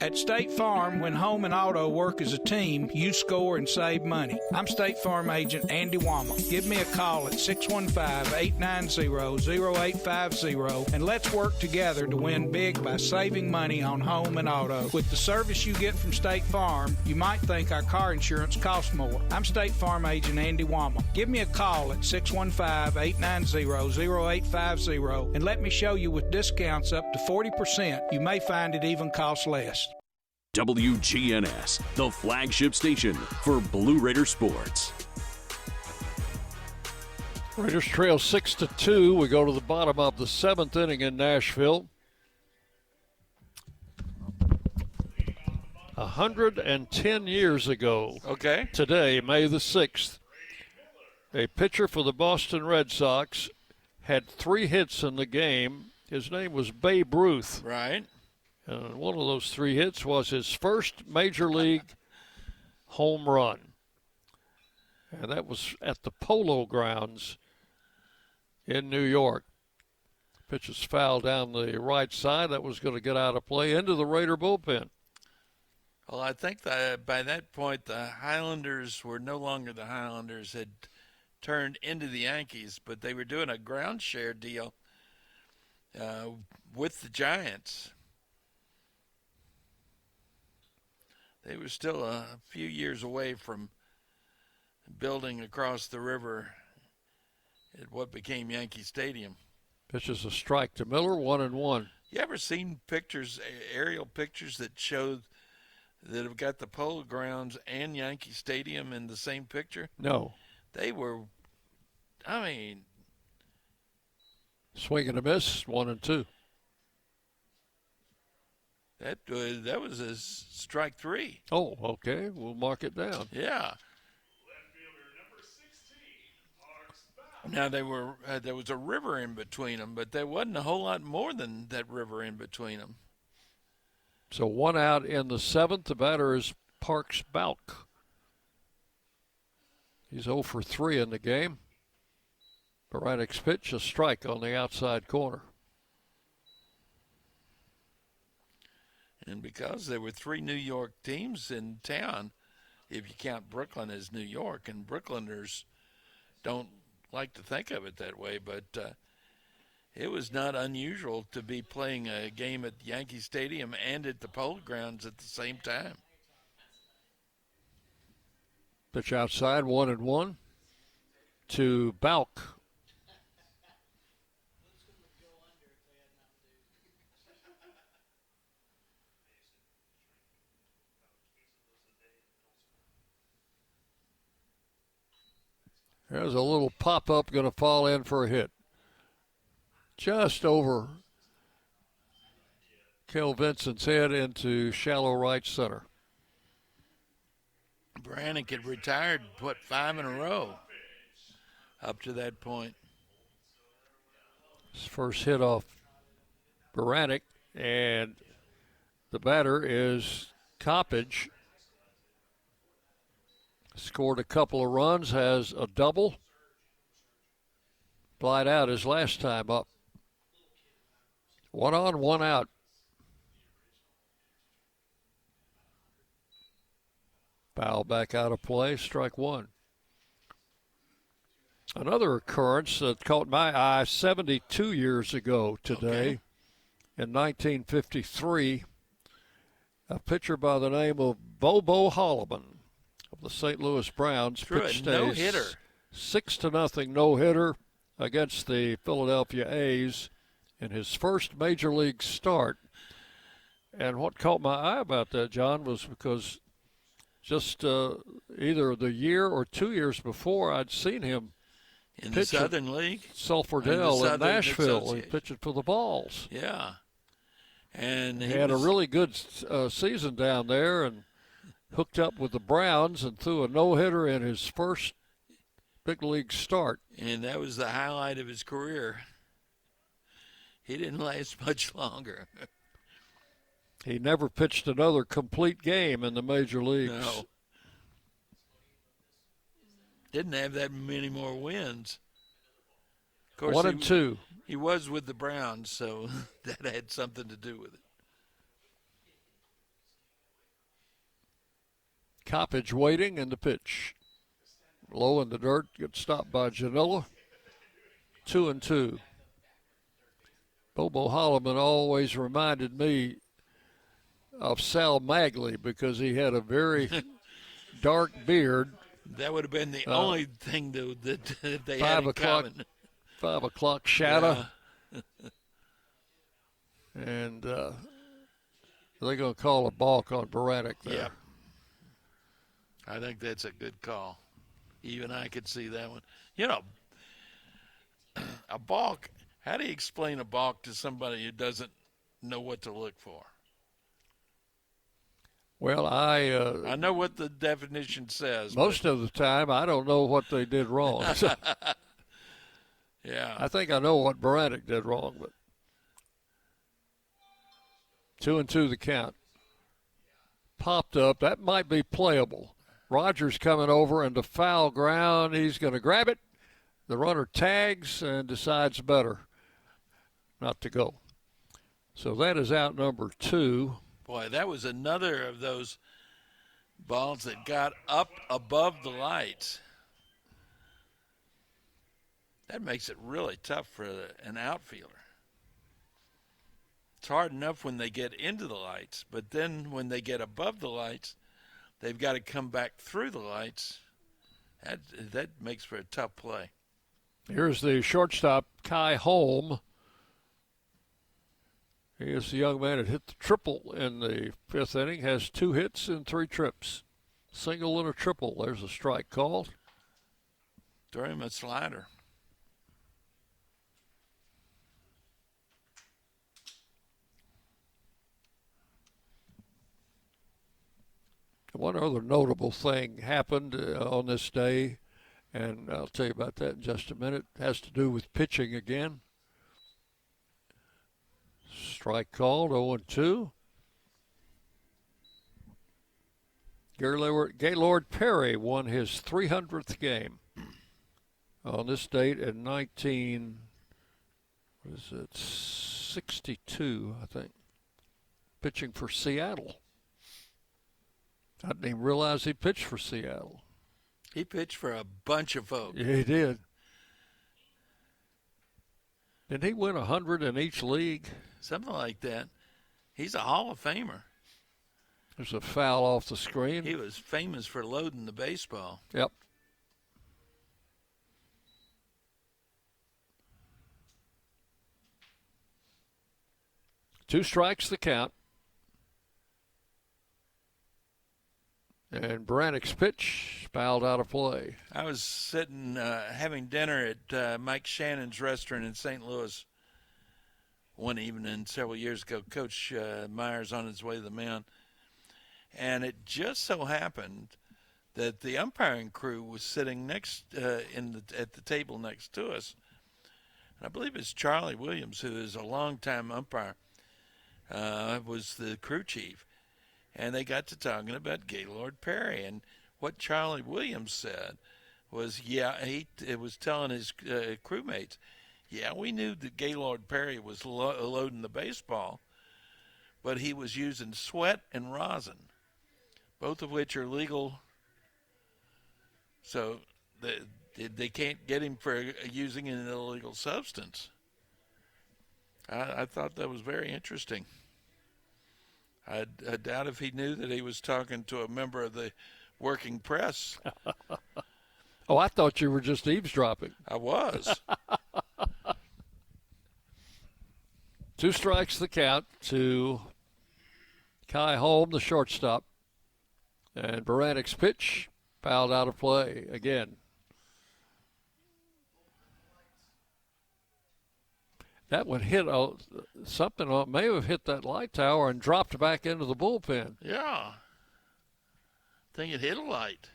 At State Farm, when home and auto work as a team, you score and save money. I'm State Farm agent Andy Wama. Give me a call at 615-890-0850 and let's work together to win big by saving money on home and auto. With the service you get from State Farm, you might think our car insurance costs more. I'm State Farm agent Andy Wama. Give me a call at 615-890-0850 and let me show you with discounts up to 40%. You may find it even costs less. WGNS, the flagship station for Blue Raider sports. Raiders trail 6-2. We go to the bottom of the 7th inning in Nashville. 110 years ago. Okay. Today, May the 6th, a pitcher for the Boston Red Sox had 3 hits in the game. His name was Babe Ruth. Right. And one of those 3 hits was his first major league home run. And that was at the Polo Grounds in New York. Pitch was fouled down the right side. That was going to get out of play into the Raider bullpen. Well, I think that by that point, the Highlanders were no longer the Highlanders, had turned into the Yankees, but they were doing a ground share deal with the Giants. They were still a few years away from building across the river at what became Yankee Stadium. Pitches a strike to Miller, 1-1. You ever seen pictures, aerial pictures that show that have got the Polo Grounds and Yankee Stadium in the same picture? No. They were, I mean. Swing and a miss, 1-2. That was a strike 3. Oh, okay. We'll mark it down. Yeah. Now there was a river in between them, but there wasn't a whole lot more than that river in between them. So 1 out in the 7th. The batter is Parks Balk. He's 0 for 3 in the game. Baranek's pitch, a strike on the outside corner. And because there were 3 New York teams in town, if you count Brooklyn as New York, and Brooklyners don't like to think of it that way, but it was not unusual to be playing a game at Yankee Stadium and at the Polo Grounds at the same time. Pitch outside, 1-1 to Balk. There's a little pop-up going to fall in for a hit. Just over Kel Vincent's head into shallow right center. Baranek had retired, 5 in a row up to that point. His first hit off Baranek, and the batter is Coppage. Scored a couple of runs, has a double. Flied out his last time up. 1 on, 1 out. Foul back out of play, strike 1. Another occurrence that caught my eye 72 years ago today. In 1953, a pitcher by the name of Bobo Holloman of the St. Louis Browns pitched a no-hitter. 6-0 no-hitter against the Philadelphia A's in his first major league start. And what caught my eye about that, John, was because just either the year or 2 years before, I'd seen him in the Southern League, Sulphurdale in Nashville, and pitching for the Balls. Yeah, and he had a really good season down there, and hooked up with the Browns and threw a no-hitter in his first big league start. And that was the highlight of his career. He didn't last much longer. He never pitched another complete game in the major leagues. No. Didn't have that many more wins. Of course, 1 and 2. He was with the Browns, so that had something to do with it. Coppage waiting in the pitch. Low in the dirt, gets stopped by Janilla. 2 and 2. Bobo Holloman always reminded me of Sal Magley because he had a very dark beard. That would have been the only thing that they 5 had in o'clock, common. 5 o'clock shadow. Yeah. And they're going to call a balk on Baranek there. Yeah. I think that's a good call. Even I could see that one. You know, a balk, how do you explain a balk to somebody who doesn't know what to look for? Well, I know what the definition says. Most of the time, I don't know what they did wrong. Yeah. I think I know what Baranek did wrong, but 2 and 2 the count. Popped up. That might be playable. Rogers coming over into foul ground. He's going to grab it. The runner tags and decides better not to go. So that is out number 2. Boy, that was another of those balls that got up above the lights. That makes it really tough for an outfielder. It's hard enough when they get into the lights, but then when they get above the lights, they've got to come back through the lights. That makes for a tough play. Here's the shortstop, Kai Holm. He is the young man that hit the triple in the 5th inning, has 2 hits and 3 trips. Single and a triple. There's a strike called. Throw him a slider. One other notable thing happened on this day, and I'll tell you about that in just a minute. It has to do with pitching again. Strike called, 0-2. Gaylord Perry won his 300th game on this date in 1962, I think, pitching for Seattle. I didn't even realize he pitched for Seattle. He pitched for a bunch of folks. Yeah, he did. Did he win 100 in each league? Something like that. He's a Hall of Famer. There's a foul off the screen. He was famous for loading the baseball. Yep. Two strikes the count. And Brannick's pitch fouled out of play. I was sitting having dinner at Mike Shannon's restaurant in St. Louis one evening several years ago. Coach Myers on his way to the mound. And it just so happened that the umpiring crew was sitting next at the table next to us. And I believe it's Charlie Williams, who is a longtime umpire, was the crew chief. And they got to talking about Gaylord Perry. And what Charlie Williams said was, he was telling his crewmates, yeah, we knew that Gaylord Perry was loading the baseball, but he was using sweat and rosin, both of which are legal. So they can't get him for using an illegal substance. I thought that was very interesting. I doubt if he knew that he was talking to a member of the working press. Oh, I thought you were just eavesdropping. I was. Two strikes the count to Kai Holm, the shortstop. And Brannick's pitch fouled out of play again. That one hit something, may have hit that light tower and dropped back into the bullpen. Yeah. I think it hit a light.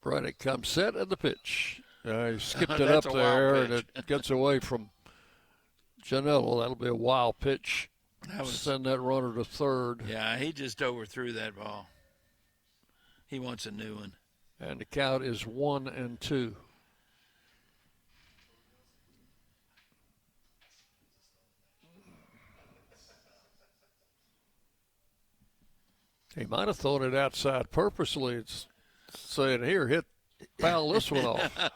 Brannick comes set at the pitch. He skipped it up there, and it gets away from Janello. That'll be a wild pitch. Send that runner to third. Yeah, he just overthrew that ball. He wants a new one. And the count is 1-2. He might have thrown it outside purposely. It's saying, here, foul this one off.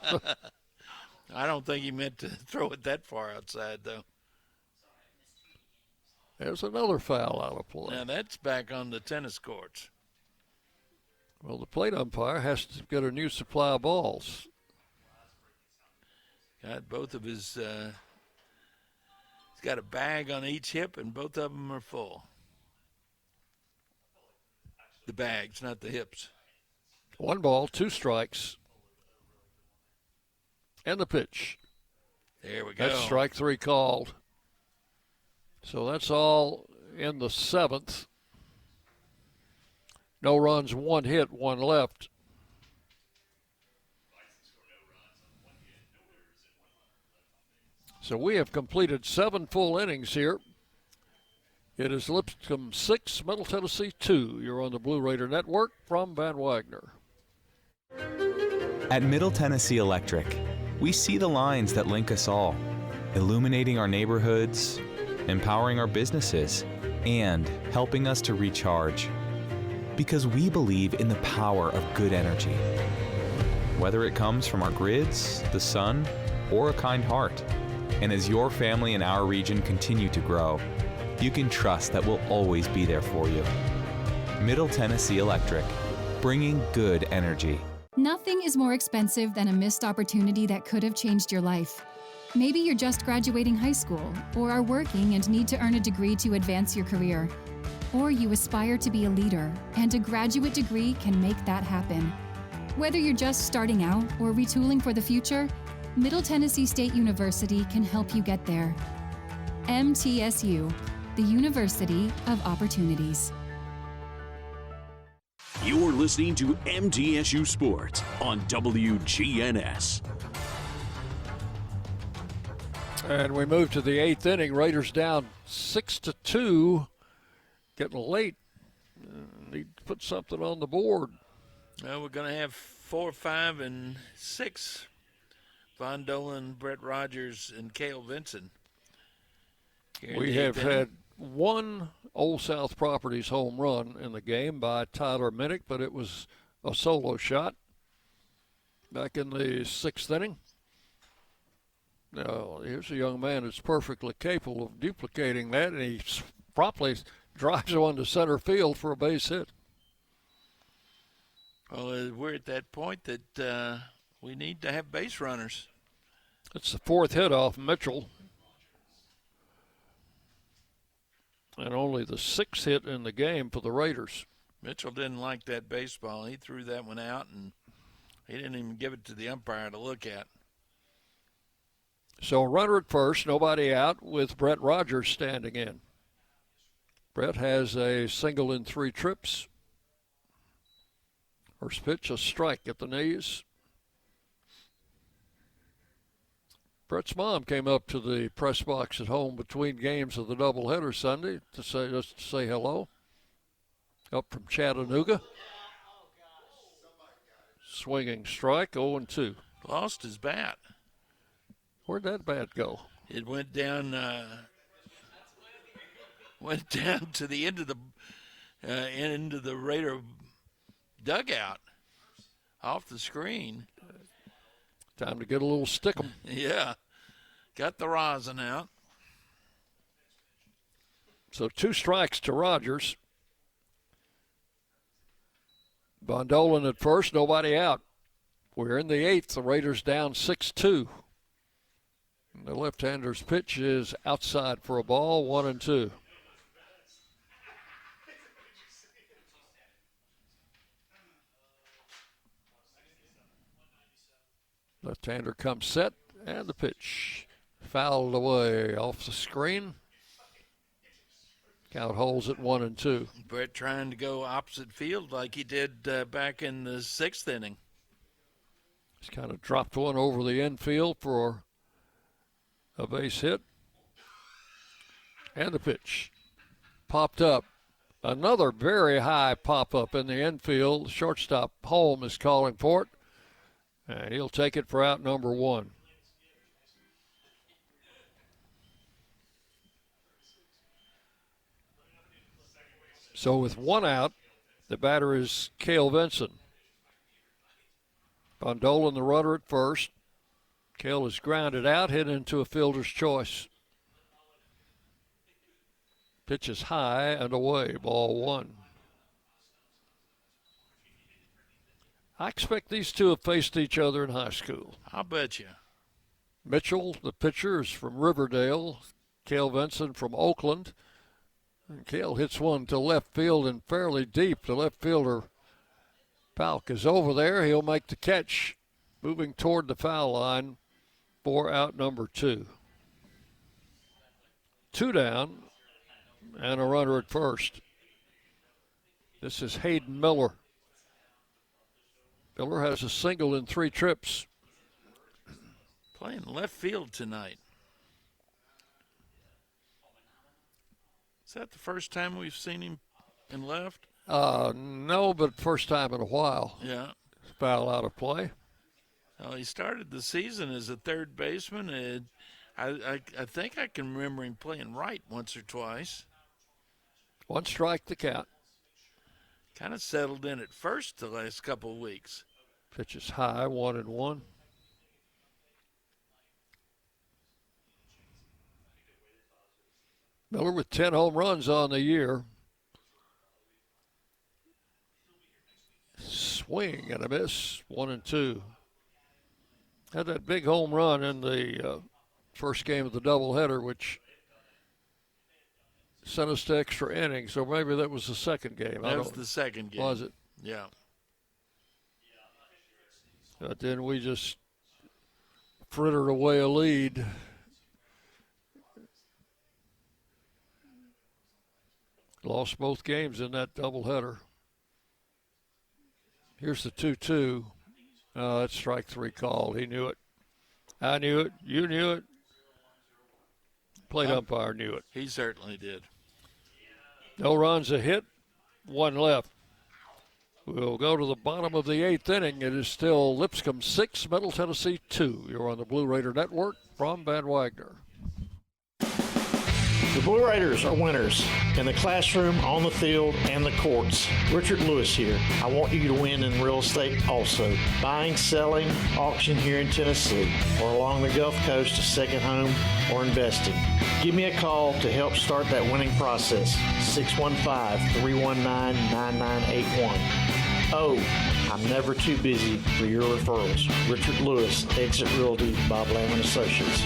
I don't think he meant to throw it that far outside, though. There's another foul out of play. Now, that's back on the tennis courts. Well, the plate umpire has to get a new supply of balls. Got both of his he's got a bag on each hip, and both of them are full. The bags, not the hips. 1 ball, 2 strikes. And the pitch. There we go. That's strike 3 called. So that's all in the 7th. No runs, 1 hit, 1 left. So we have completed 7 full innings here. It is Lipscomb 6, Middle Tennessee 2. You're on the Blue Raider Network from Van Wagner. At Middle Tennessee Electric, we see the lines that link us all, illuminating our neighborhoods, empowering our businesses, and helping us to recharge. Because we believe in the power of good energy. Whether it comes from our grids, the sun, or a kind heart. And as your family and our region continue to grow, you can trust that we'll always be there for you. Middle Tennessee Electric, bringing good energy. Nothing is more expensive than a missed opportunity that could have changed your life. Maybe you're just graduating high school, or are working and need to earn a degree to advance your career. Or you aspire to be a leader, and a graduate degree can make that happen. Whether you're just starting out or retooling for the future, Middle Tennessee State University can help you get there. MTSU, the University of Opportunities. You're listening to MTSU Sports on WGNS. And we move to the 8th inning. Raiders down 6-2. Getting late. Need to put something on the board. Well, we're going to have 4, 5, and 6. Von Dolan, Brett Rogers, and Cale Vinson. We have had one Old South Properties home run in the game by Tyler Minnick, but it was a solo shot back in the 6th inning. Now, here's a young man that's perfectly capable of duplicating that, and he promptly drives one to center field for a base hit. Well, we're at that point that we need to have base runners. It's the 4th hit off Mitchell. And only the 6th hit in the game for the Raiders. Mitchell didn't like that baseball. He threw that one out, and he didn't even give it to the umpire to look at. So runner at first, nobody out, with Brett Rogers standing in. Brett has a single in 3 trips. First pitch, a strike at the knees. Brett's mom came up to the press box at home between games of the doubleheader Sunday to say hello. Up from Chattanooga. Swinging strike, 0-2. Lost his bat. Where'd that bat go? It went down to the end of the Raider dugout off the screen. Time to get a little stickum. Yeah. Got the rosin out. So 2 strikes to Rogers. Von Dolan at first, nobody out. We're in the 8th. The Raiders down 6-2. The left-hander's pitch is outside for a ball, 1-2. Left-hander comes set, and the pitch fouled away off the screen. Count holds at 1-2. Brett trying to go opposite field like he did back in the 6th inning. He's kind of dropped one over the infield for a base hit. And the pitch popped up. Another very high pop-up in the infield. Shortstop Holm is calling for it. And he'll take it for out number 1. So with 1 out, the batter is Cale Vinson. Von Dolan, the runner at first. Cale is grounded out, hit into a fielder's choice. Pitch is high and away, ball 1. I expect these two have faced each other in high school. I'll bet you. Mitchell, the pitcher, is from Riverdale. Cale Vinson from Oakland. And Cale hits one to left field and fairly deep. The left fielder, Palk, is over there. He'll make the catch, moving toward the foul line for out number 2. 2 down and a runner at first. This is Hayden Miller. Miller has a single in 3 trips. Playing left field tonight. Is that the first time we've seen him in left? No, but first time in a while. Yeah. Foul out of play. Well, he started the season as a third baseman. And I think I can remember him playing right once or twice. 1 strike the count. Kind of settled in at first the last couple of weeks. Pitch is high, 1-1. Miller with 10 home runs on the year. Swing and a miss, 1-2. Had that big home run in the first game of the doubleheader, which sent us to extra innings, so maybe that was the second game. That was the second game. Was it? Yeah. But then we just frittered away a lead. Lost both games in that doubleheader. Here's the 2-2. That's strike 3 called. He knew it. I knew it. You knew it. plate umpire knew it. He certainly did. No runs, a hit, one left. We'll go to the bottom of the 8th inning. It is still Lipscomb 6, Middle Tennessee 2. You're on the Blue Raider Network from Van Wagner. The Blue Raiders are winners in the classroom, on the field, and the courts. Richard Lewis here. I want you to win in real estate also. Buying, selling, auction here in Tennessee, or along the Gulf Coast, a second home, or investing. Give me a call to help start that winning process. 615-319-9981. Oh, I'm never too busy for your referrals. Richard Lewis, Exit Realty, Bob Lamb & Associates.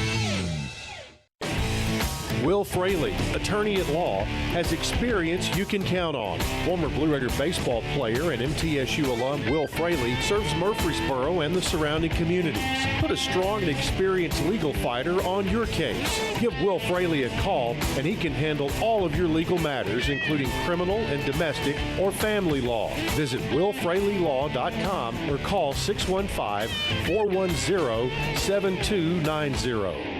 Will Fraley, attorney at law, has experience you can count on. Former Blue Raider baseball player and MTSU alum Will Fraley serves Murfreesboro and the surrounding communities. Put a strong and experienced legal fighter on your case. Give Will Fraley a call and he can handle all of your legal matters, including criminal and domestic or family law. Visit willfraleylaw.com or call 615-410-7290.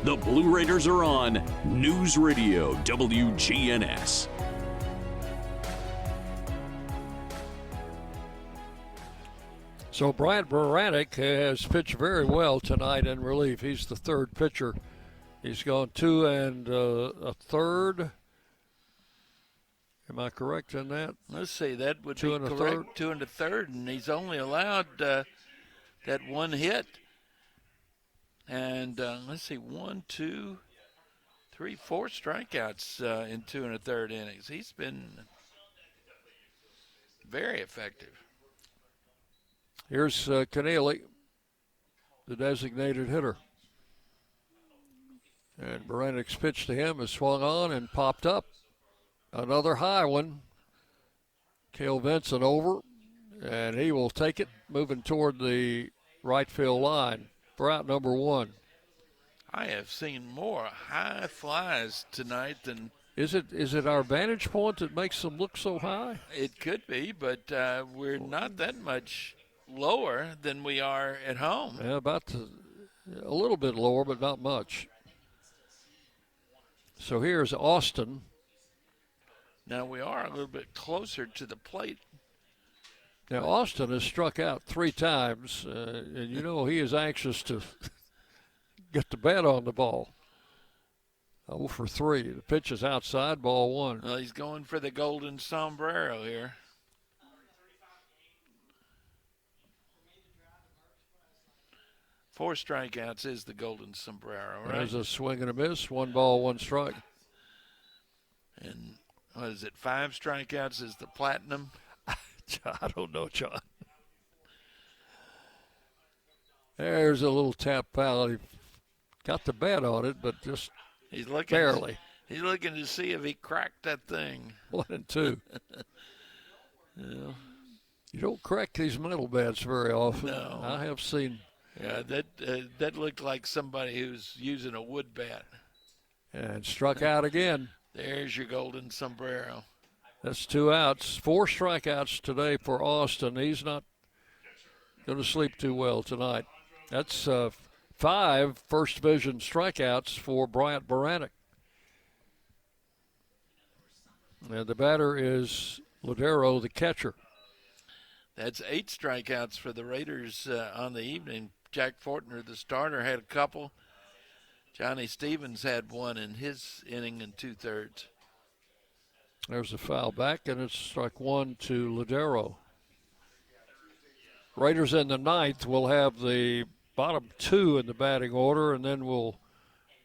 The Blue Raiders are on News Radio WGNS. So Bryant Baranek has pitched very well tonight in relief. He's the third pitcher. He's gone 2 1/3. Am I correct in that? Let's see, that would 2 be correct. 1/3. 2 1/3, and he's only allowed that one hit. And let's see, 1, 2, 3, 4 strikeouts in 2 1/3 innings. He's been very effective. Here's Keneally, the designated hitter. And Baranek's pitch to him is swung on and popped up. Another high one. Cale Vincent over, and he will take it, moving toward the right field line for out number 1. I have seen more high flies tonight than. Is it our vantage point that makes them look so high? It could be, but we're not that much lower than we are at home. Yeah, a little bit lower, but not much. So here's Austin. Now we are a little bit closer to the plate. Now Austin has struck out 3 times, and you know he is anxious to get the bat on the ball. 0 for 3. The pitch is outside, ball 1. Well, he's going for the golden sombrero here. Four strikeouts is the golden sombrero, right? There's a swing and a miss. 1 ball, 1 strike. And what is it, 5 strikeouts is the platinum? I don't know, John. There's a little tap foul. He got the bat on it, but just barely. He's looking to see if he cracked that thing. 1 and 2. Yeah. You don't crack these metal bats very often. No. I have seen. Yeah, that looked like somebody who's using a wood bat. And struck out again. There's your golden sombrero. That's 2 outs. 4 strikeouts today for Austin. He's not going to sleep too well tonight. That's 5 first division strikeouts for Bryant Baranek. And the batter is Ladero, the catcher. That's 8 strikeouts for the Raiders on the evening. Jack Fortner, the starter, had a couple. Johnny Stevens had 1 in his inning and 2/3. There's a foul back, and it's strike 1 to Ladero. Raiders in the 9th will have the bottom 2 in the batting order, and then we'll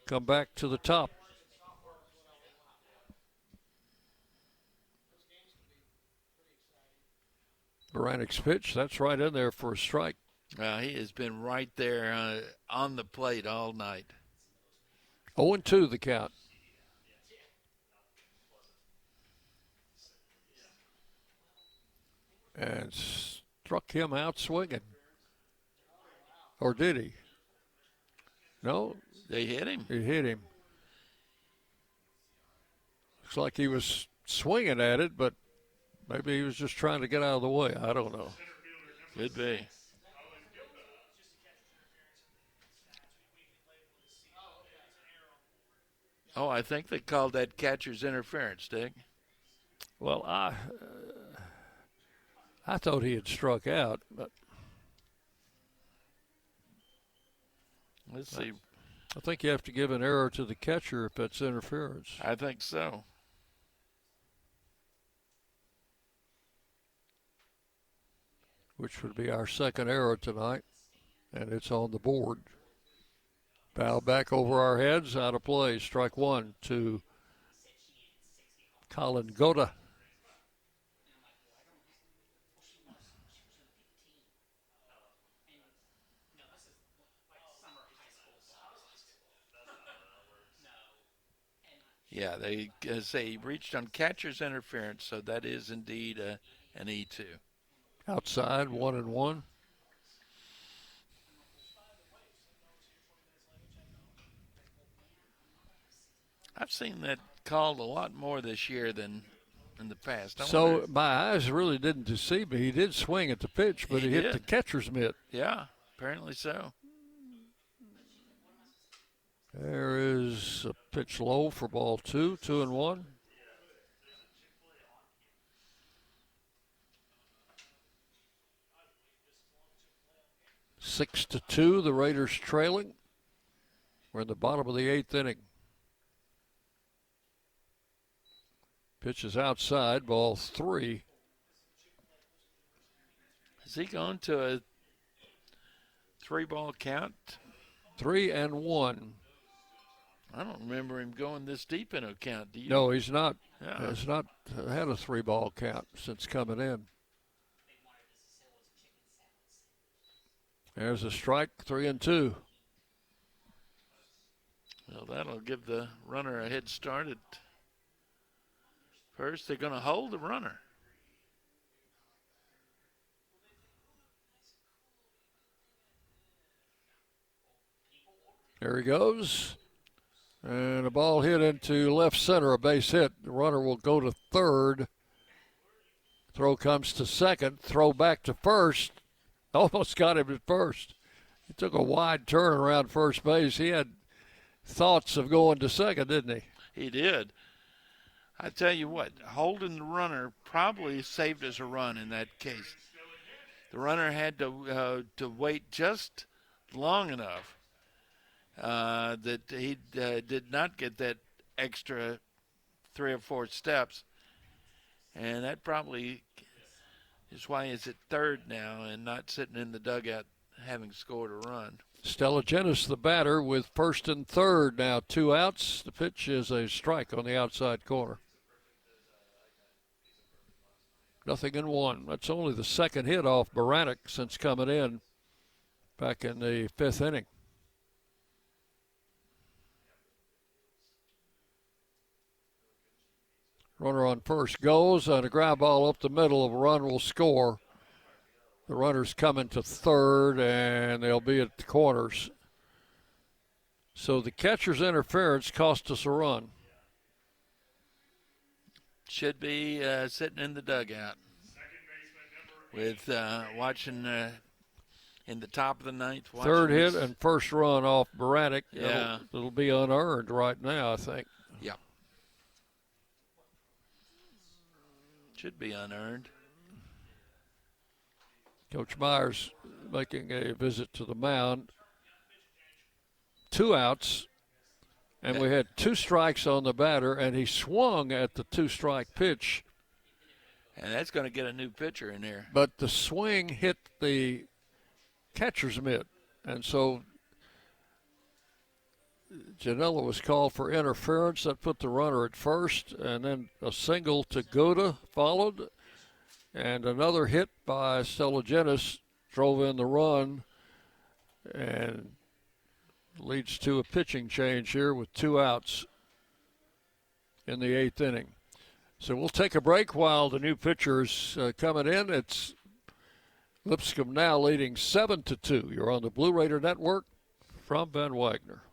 come back to the top. Baranek's pitch, that's right in there for a strike. He has been right there on the plate all night. 0-2 the count. And struck him out swinging. Or did he? No. They hit him. He hit him. Looks like he was swinging at it, but maybe he was just trying to get out of the way. I don't know. Could be. Oh, I think they called that catcher's interference, Dick. Well, I thought he had struck out, but let's see. I think you have to give an error to the catcher if that's interference. I think so. Which would be our second error tonight, and it's on the board. Foul back over our heads, out of play. Strike one to Colin Goda. Yeah, they say he reached on catcher's interference, so that is indeed an E2. Outside, 1-1. I've seen that called a lot more this year than in the past. So my eyes really didn't deceive me. He did swing at the pitch, but he hit the catcher's mitt. Yeah, apparently so. There is a pitch low for ball 2, 2-1. Six to 2, the Raiders trailing. We're in the bottom of the 8th inning. Pitch is outside, ball 3. Has he gone to a 3-ball count? 3-1. I don't remember him going this deep in a count. Do you? No, he's not. Yeah. He's not had a 3-ball count since coming in. There's a strike, 3-2. Well, that'll give the runner a head start at first. They're going to hold the runner. There he goes. And a ball hit into left center, a base hit. The runner will go to third. Throw comes to second. Throw back to first. Almost got him at first. He took a wide turn around first base. He had thoughts of going to second, didn't he? He did. I tell you what, holding the runner probably saved us a run in that case. The runner had to wait just long enough that he did not get that extra 3 or 4 steps, and that probably is why he's at third now and not sitting in the dugout having scored a run. Stella Genis, the batter, with first and third now, 2 outs. The pitch is a strike on the outside corner. 0-1. That's only the second hit off Baranek since coming in back in the 5th inning. Runner on first goes, and a ground ball up the middle of a run will score. The runner's coming to third, and they'll be at the corners. So the catcher's interference cost us a run. Should be sitting in the dugout with watching in the top of the 9th. Third hit and first run off Baranek. Yeah. It'll be unearned right now, I think. Yeah. Should be unearned. Coach Myers making a visit to the mound. 2 outs, and we had 2 strikes on the batter, and he swung at the 2-strike pitch. And that's going to get a new pitcher in there. But the swing hit the catcher's mitt, and so Janela was called for interference. That put the runner at first, and then a single to Goda followed, and another hit by Stella Genis drove in the run and leads to a pitching change here with 2 outs in the 8th inning. So we'll take a break while the new pitcher's coming in. It's Lipscomb now leading 7-2. You're on the Blue Raider Network from Van Wagner.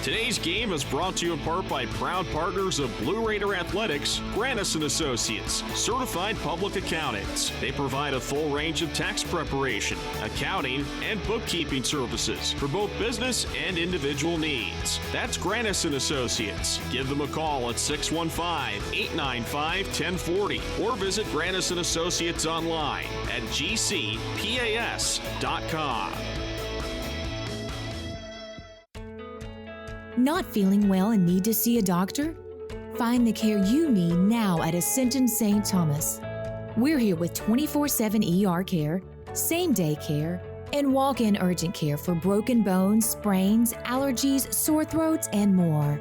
Today's game is brought to you in part by proud partners of Blue Raider Athletics, Grannis & Associates, certified public accountants. They provide a full range of tax preparation, accounting, and bookkeeping services for both business and individual needs. That's Grannis & Associates. Give them a call at 615-895-1040 or visit Grannis & Associates online at gcpas.com. Not feeling well and need to see a doctor? Find the care you need now at Ascension St. Thomas. We're here with 24/7 ER care, same-day care, and walk-in urgent care for broken bones, sprains, allergies, sore throats, and more.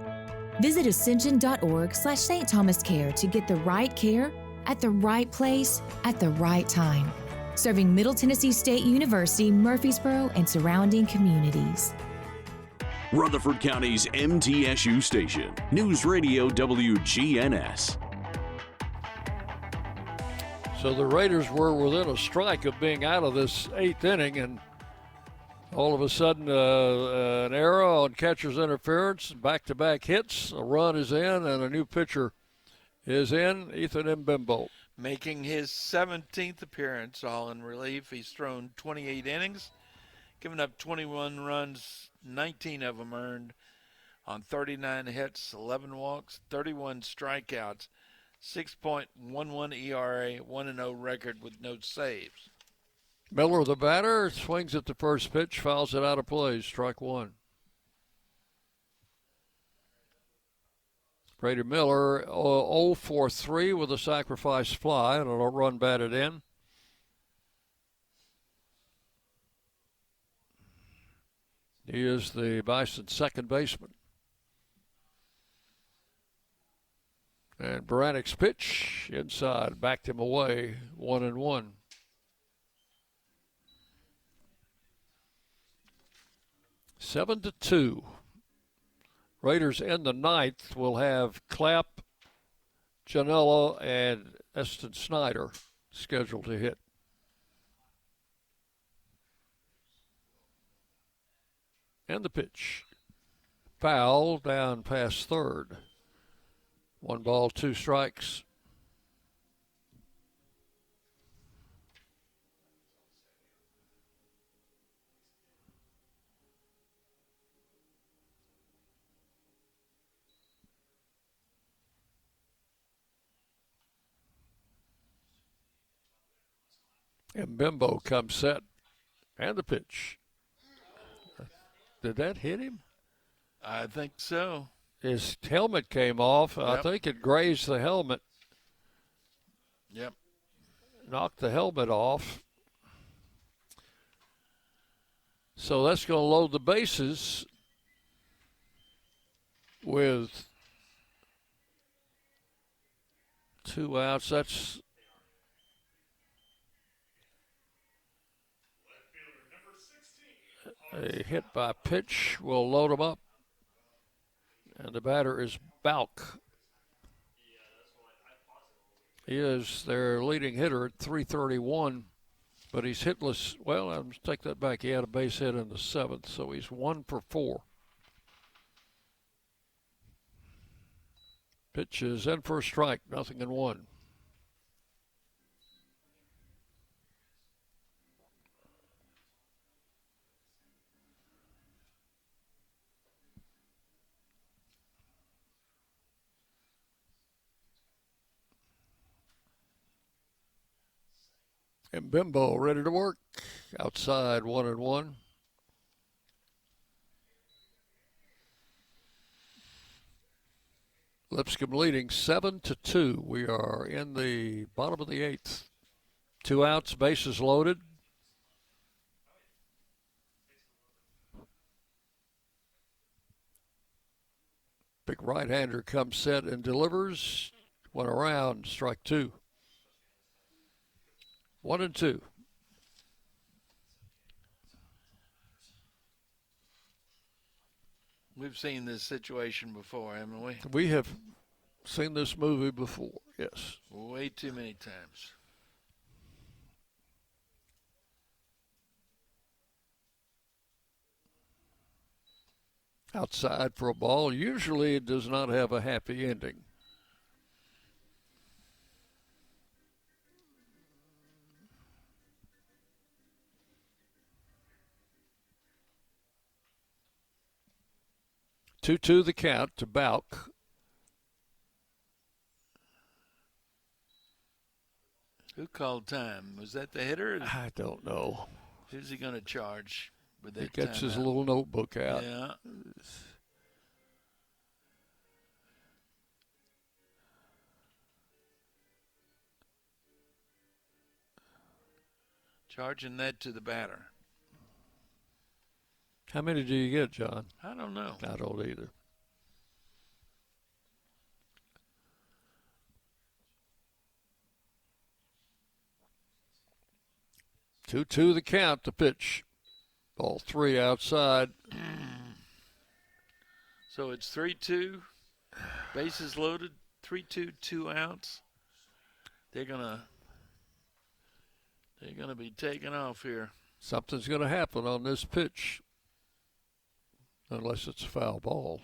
Visit ascension.org/St. Thomas Care to get the right care at the right place at the right time. Serving Middle Tennessee State University, Murfreesboro, and surrounding communities. Rutherford County's MTSU station, News Radio WGNS. So the Raiders were within a strike of being out of this 8th inning, and all of a sudden an error on catcher's interference, back-to-back hits, a run is in, and a new pitcher is in, Ethan Mbembo. Making his 17th appearance, all in relief. He's thrown 28 innings, given up 21 runs, 19 of them earned on 39 hits, 11 walks, 31 strikeouts, 6.11 ERA, 1-0 record with no saves. Miller, the batter, swings at the first pitch, fouls it out of play, strike one. Brady Miller 0 for 3 with a sacrifice fly and a run batted in. He is the Bison's second baseman. And Baranik's pitch inside backed him away, 1-1. Seven to 2. Raiders in the 9th will have Clapp, Janela, and Eston Snyder scheduled to hit. And the pitch. Foul down past third. 1 ball, 2 strikes. And Bimbo comes set. And the pitch. Did that hit him? I think so. His helmet came off. Yep. I think it grazed the helmet. Yep. Knocked the helmet off. So that's going to load the bases with 2 outs. That's a hit by pitch will load them up. And the batter is Balk. He is their leading hitter at .331, but he's hitless. Well, I'll take that back. He had a base hit in the 7th, so he's 1 for 4. Pitch is in for a strike, 0-1. And Bimbo ready to work. Outside, 1-1. Lipscomb leading 7-2. We are in the bottom of the 8th. 2 outs, bases loaded. Big right-hander comes set and delivers. 1 around, strike 2. 1-2. We've seen this situation before, haven't we? We have seen this movie before, yes. Way too many times. outside for a ball. Usually it does not have a happy ending. Two the count to Bauk. Who called time? Was that the hitter? I don't know. Who's he going to charge with that He gets his timeout? little notebook out. Yeah. Charging that to the batter. How many do you get, John? I don't know. I don't either. Two the count, the pitch. Ball three outside. So it's 3-2. Bases loaded. 3-2, 2 outs. They're gonna be taking off here. Something's going to happen on this pitch. Unless it's a foul ball.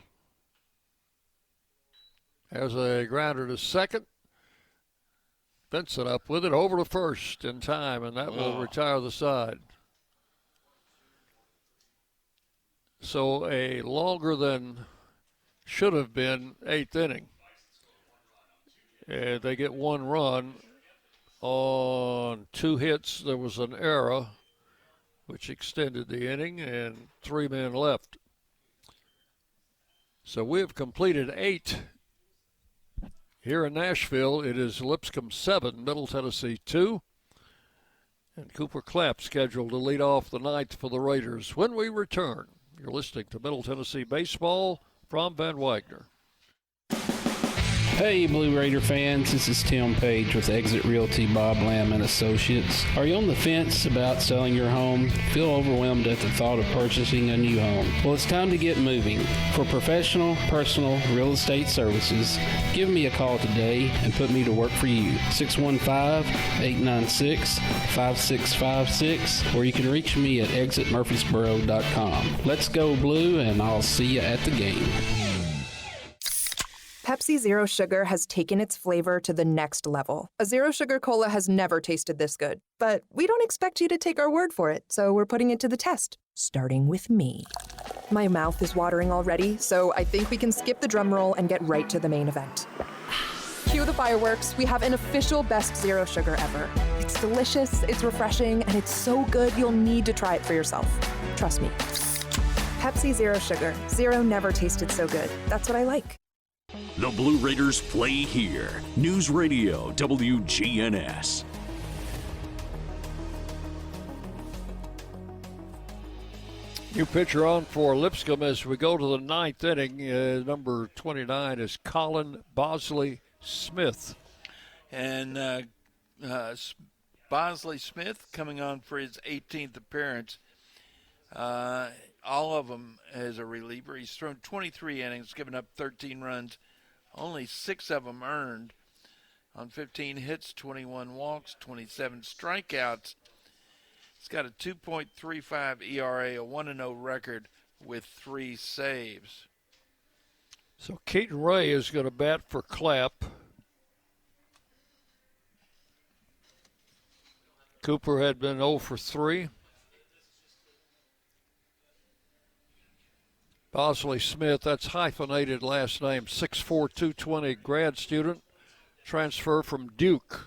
There's a grounder to second. Benson up with it over to first in time, and that will retire the side. So a longer than should have been 8th inning. And they get one run on 2 hits. There was an error, which extended the inning, and 3 men left. So we have completed 8 here in Nashville. It is Lipscomb 7, Middle Tennessee 2. And Cooper Clapp scheduled to lead off the 9th for the Raiders. When we return, you're listening to Middle Tennessee Baseball from Van Wagner. Hey, Blue Raider fans, this is Tim Page with Exit Realty Bob Lamb and Associates. Are you on the fence about selling your home? Feel overwhelmed at the thought of purchasing a new home? Well, it's time to get moving. For professional, personal real estate services, give me a call today and put me to work for you. 615-896-5656, or you can reach me at exitmurfreesboro.com. Let's go Blue, and I'll see you at the game. Pepsi Zero Sugar has taken its flavor to the next level. A Zero Sugar Cola has never tasted this good. But we don't expect you to take our word for it, so we're putting it to the test, starting with me. My mouth is watering already, so I think we can skip the drum roll and get right to the main event. Cue the fireworks. We have an official best Zero Sugar ever. It's delicious, it's refreshing, and it's so good you'll need to try it for yourself. Trust me. Pepsi Zero Sugar. Zero never tasted so good. That's what I like. The Blue Raiders play here. News Radio WGNS. New pitcher on for Lipscomb as we go to the 9th inning. Number 29 is Colin Bosley Smith. And Bosley Smith coming on for his 18th appearance. All of them as a reliever. He's thrown 23 innings, given up 13 runs, only 6 of them earned on 15 hits, 21 walks, 27 strikeouts. He's got a 2.35 ERA, a 1-0 record with 3 saves. So Keaton Ray is going to bat for Clapp. Cooper had been 0 for 3. Bosley Smith, that's hyphenated last name, 6'4", 220, grad student, transfer from Duke.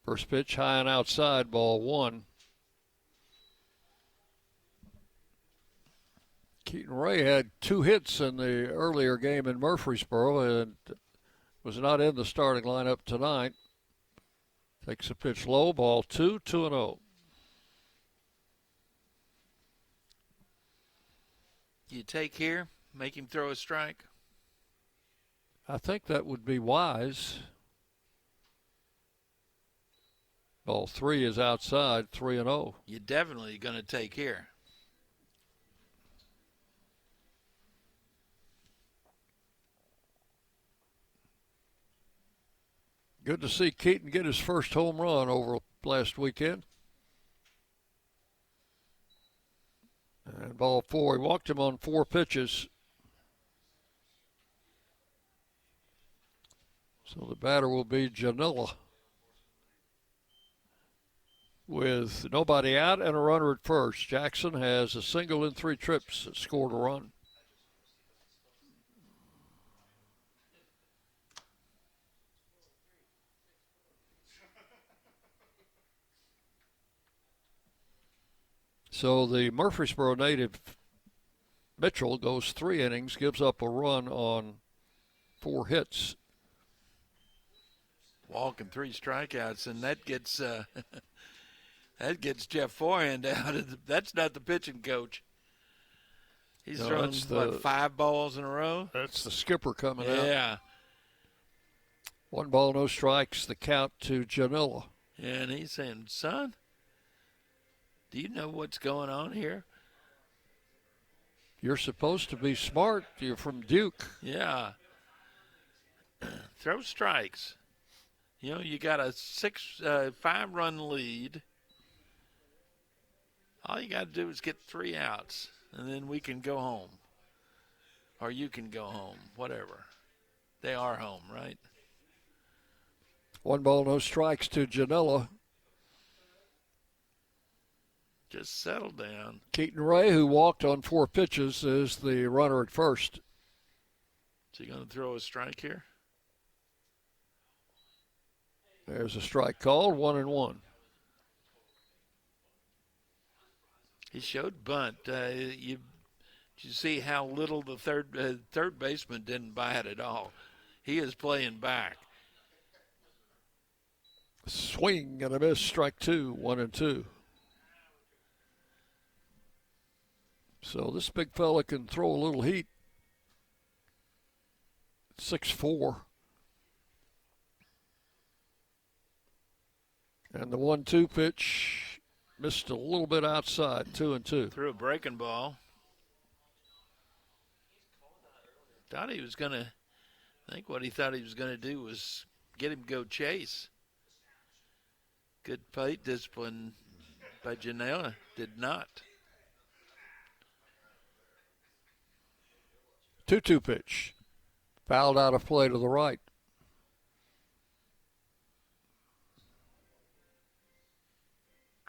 First pitch, high and outside, ball 1. Keaton Ray had 2 hits in the earlier game in Murfreesboro and was not in the starting lineup tonight. Takes a pitch low, ball 2, 2-0. You take here, make him throw a strike? I think that would be wise. Ball 3 is outside, 3-0. You're definitely going to take here. Good to see Keaton get his first home run over last weekend. And ball 4, he walked him on 4 pitches. So the batter will be Janilla. With nobody out and a runner at first, Jackson has a single in 3 trips that scored a run. So the Murfreesboro native Mitchell goes 3 innings, gives up a run on 4 hits. Walk and 3 strikeouts, and that gets that gets Jeff Forehand out. That's not the pitching coach. He's thrown, 5 balls in a row? That's the skipper coming out. Yeah. 1 ball, no strikes, the count to Janilla. Yeah, and he's saying, son, do you know what's going on here? You're supposed to be smart. You're from Duke. Yeah. Throw strikes. You know, you got a 5-run lead. All you got to do is get 3 outs, and then we can go home. Or you can go home, whatever. They are home, right? 1 ball, no strikes to Janella. Just settle down. Keaton Ray, who walked on 4 pitches, is the runner at first. Is he going to throw a strike here? There's a strike called, 1-1. He showed bunt. You see how little the third baseman didn't bite at all. He is playing back. Swing and a miss, strike 2, 1-2. So this big fella can throw a little heat. 6'4". And the 1-2 pitch missed a little bit outside, 2-2. Threw a breaking ball. Thought he was going to, I think what he thought he was going to do was get him to go chase. Good plate discipline by Janela. Did not. 2-2 pitch. Fouled out of play to the right.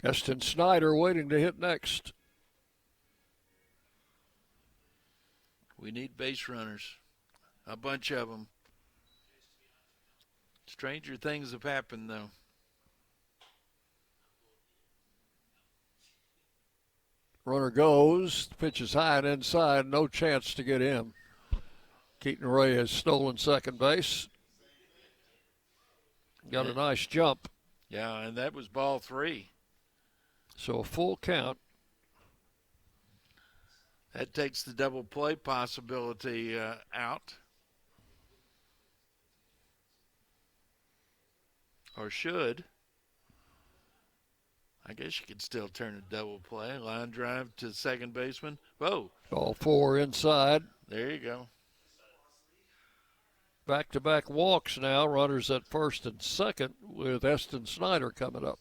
Eston Snyder waiting to hit next. We need base runners. A bunch of them. Stranger things have happened, though. Runner goes. The pitch is high and inside. No chance to get him. Keaton Ray has stolen second base. Got a nice jump. Yeah, and that was ball 3. So a full count. That takes the double play possibility out. Or should. I guess you could still turn a double play. Line drive to second baseman. Whoa. All 4 inside. There you go. Back-to-back walks now. Runners at first and second with Eston Snyder coming up.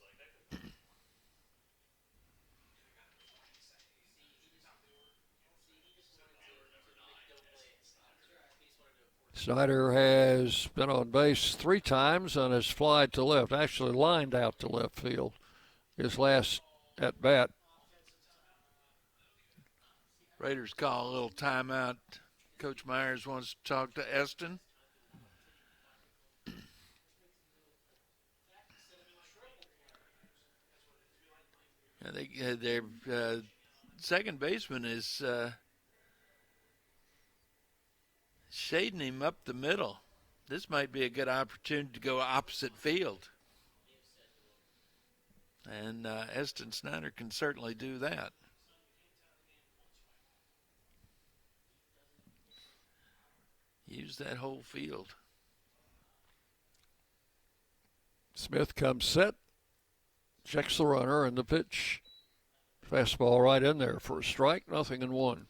Snyder has been on base 3 times and has flied to left, actually lined out to left field his last at bat. Raiders call a little timeout. Coach Myers wants to talk to Eston. Their second baseman is shading him up the middle. This might be a good opportunity to go opposite field. And Eston Snyder can certainly do that. Use that whole field. Smith comes set, checks the runner, and the pitch. Fastball right in there for a strike, 0-1.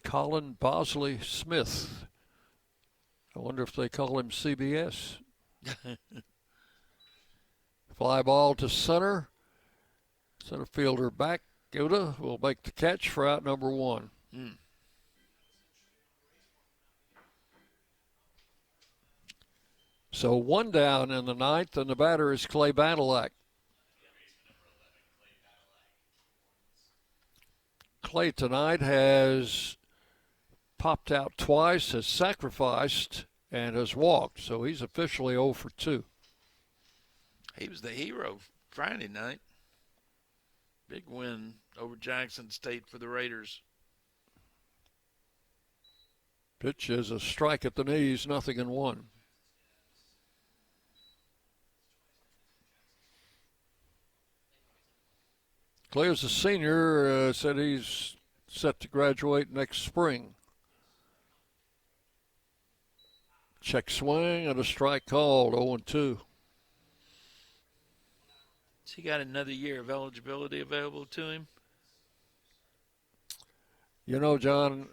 Colin Bosley Smith. I wonder if they call him CBS. Fly ball to center. Center fielder back. Guda will make the catch for out number 1. So 1 down in the 9th, and the batter is Clay Badalak. Clay tonight has popped out twice, has sacrificed, and has walked. So he's officially 0 for 2. He was the hero Friday night. Big win over Jackson State for the Raiders. Pitch is a strike at the knees, 0-1. Claire's a senior, said he's set to graduate next spring. Check swing and a strike called, 0-2. Has he got another year of eligibility available to him? You know, John,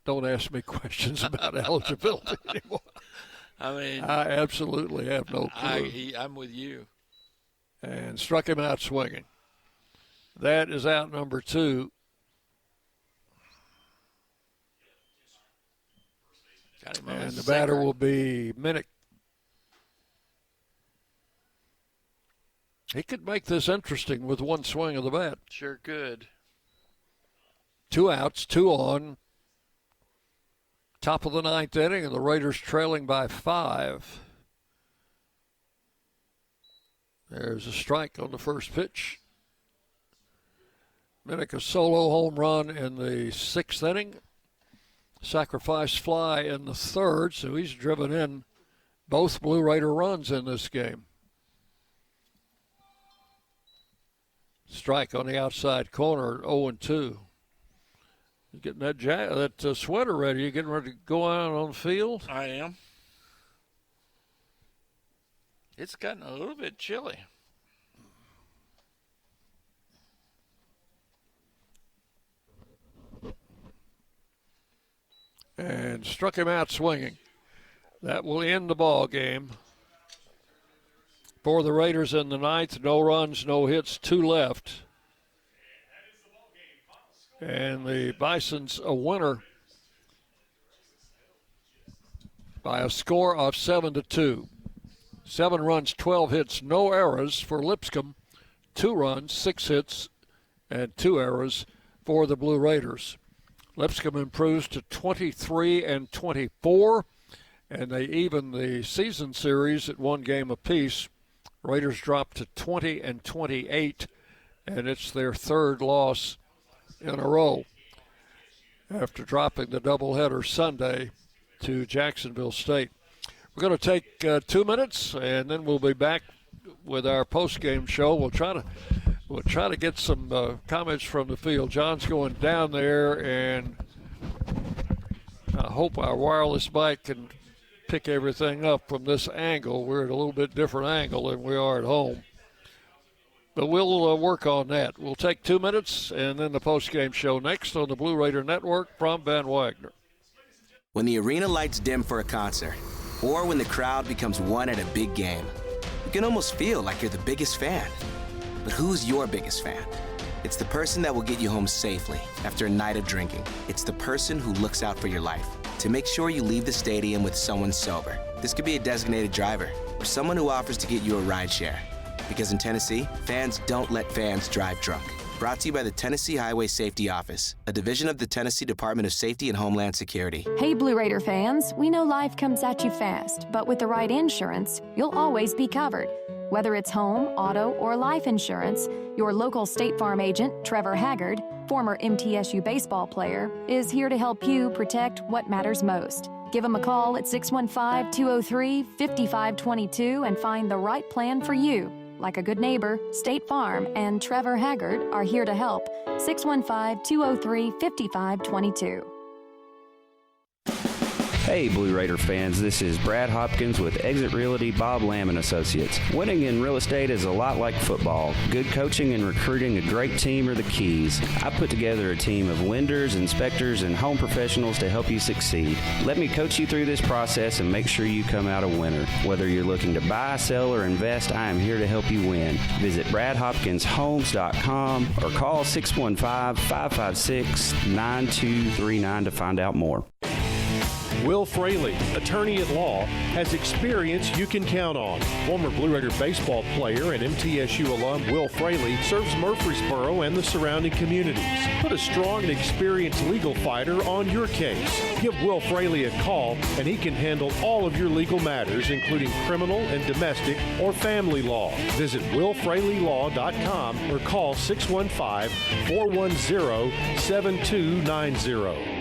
don't ask me questions about eligibility anymore. I mean, I absolutely have no clue. I'm with you. And struck him out swinging. That is out number 2. And the batter will be Minnick. He could make this interesting with 1 swing of the bat. Sure could. 2 outs, 2 on. Top of the 9th inning, and the Raiders trailing by 5. There's a strike on the first pitch. Minnick, a solo home run in the 6th inning. Sacrifice fly in the 3rd, so he's driven in both Blue Raider runs in this game. Strike on the outside corner, 0-2. You getting that sweater ready? You getting ready to go out on the field? I am. It's gotten a little bit chilly. And struck him out swinging. That will end the ball game. For the Raiders in the 9th, no runs, no hits, 2 left. And the Bison's a winner by a score of 7-2. 7 runs, 12 hits, no errors for Lipscomb. 2 runs, 6 hits, and 2 errors for the Blue Raiders. Lipscomb improves to 23-24, and they even the season series at 1 game apiece. Raiders drop to 20-28, and it's their 3rd loss in a row after dropping the doubleheader Sunday to Jacksonville State. We're going to take 2 minutes, and then we'll be back with our post-game show. We'll try to get some comments from the field. John's going down there, and I hope our wireless mic can pick everything up from this angle. We're at a little bit different angle than we are at home. But we'll work on that. We'll take 2 minutes, and then the post-game show next on the Blue Raider Network from Van Wagner. When the arena lights dim for a concert, or when the crowd becomes one at a big game, you can almost feel like you're the biggest fan. But who's your biggest fan? It's the person that will get you home safely after a night of drinking. It's the person who looks out for your life to make sure you leave the stadium with someone sober. This could be a designated driver or someone who offers to get you a ride share. Because in Tennessee, fans don't let fans drive drunk. Brought to you by the Tennessee Highway Safety Office, a division of the Tennessee Department of Safety and Homeland Security. Hey, Blue Raider fans, we know life comes at you fast, but with the right insurance, you'll always be covered. Whether it's home, auto, or life insurance, your local State Farm agent, Trevor Haggard, former MTSU baseball player, is here to help you protect what matters most. Give him a call at 615-203-5522 and find the right plan for you. Like a good neighbor, State Farm and Trevor Haggard are here to help. 615-203-5522. Hey, Blue Raider fans, this is Brad Hopkins with Exit Realty Bob Lamb & Associates. Winning in real estate is a lot like football. Good coaching and recruiting a great team are the keys. I put together a team of lenders, inspectors, and home professionals to help you succeed. Let me coach you through this process and make sure you come out a winner. Whether you're looking to buy, sell, or invest, I am here to help you win. Visit BradHopkinsHomes.com or call 615-556-9239 to find out more. Will Fraley, attorney at law, has experience you can count on. Former Blue Raider baseball player and MTSU alum Will Fraley serves Murfreesboro and the surrounding communities. Put a strong and experienced legal fighter on your case. Give Will Fraley a call and he can handle all of your legal matters, including criminal and domestic or family law. Visit willfraleylaw.com or call 615-410-7290.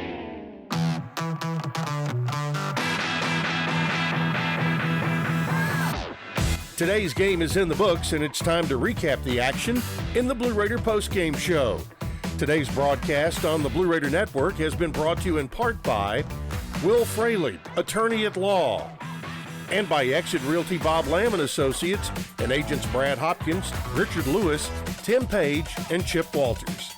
Today's game is in the books, and it's time to recap the action in the Blue Raider postgame show. Today's broadcast on the Blue Raider Network has been brought to you in part by Will Fraley, attorney at law, and by Exit Realty Bob Lamb & Associates and agents Brad Hopkins, Richard Lewis, Tim Page, and Chip Walters.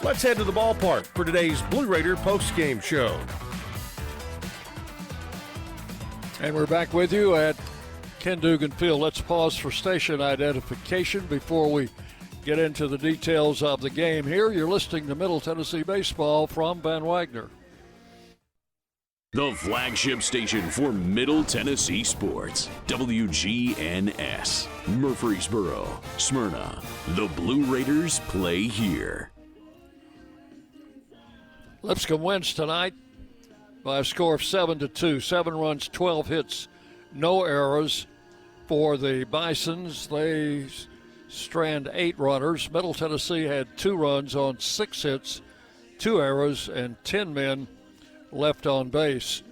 Let's head to the ballpark for today's Blue Raider postgame show. And we're back with you at Ken Dugan Field. Let's pause for station identification before we get into the details of the game here. You're listening to Middle Tennessee Baseball from Van Wagner. The flagship station for Middle Tennessee sports. WGNS. Murfreesboro, Smyrna. The Blue Raiders play here. Lipscomb wins tonight by a score of 7-2. 7 runs, 12 hits, no errors for the Bisons. They strand 8 runners. Middle Tennessee had 2 runs on 6 hits, 2 errors, and 10 men left on base.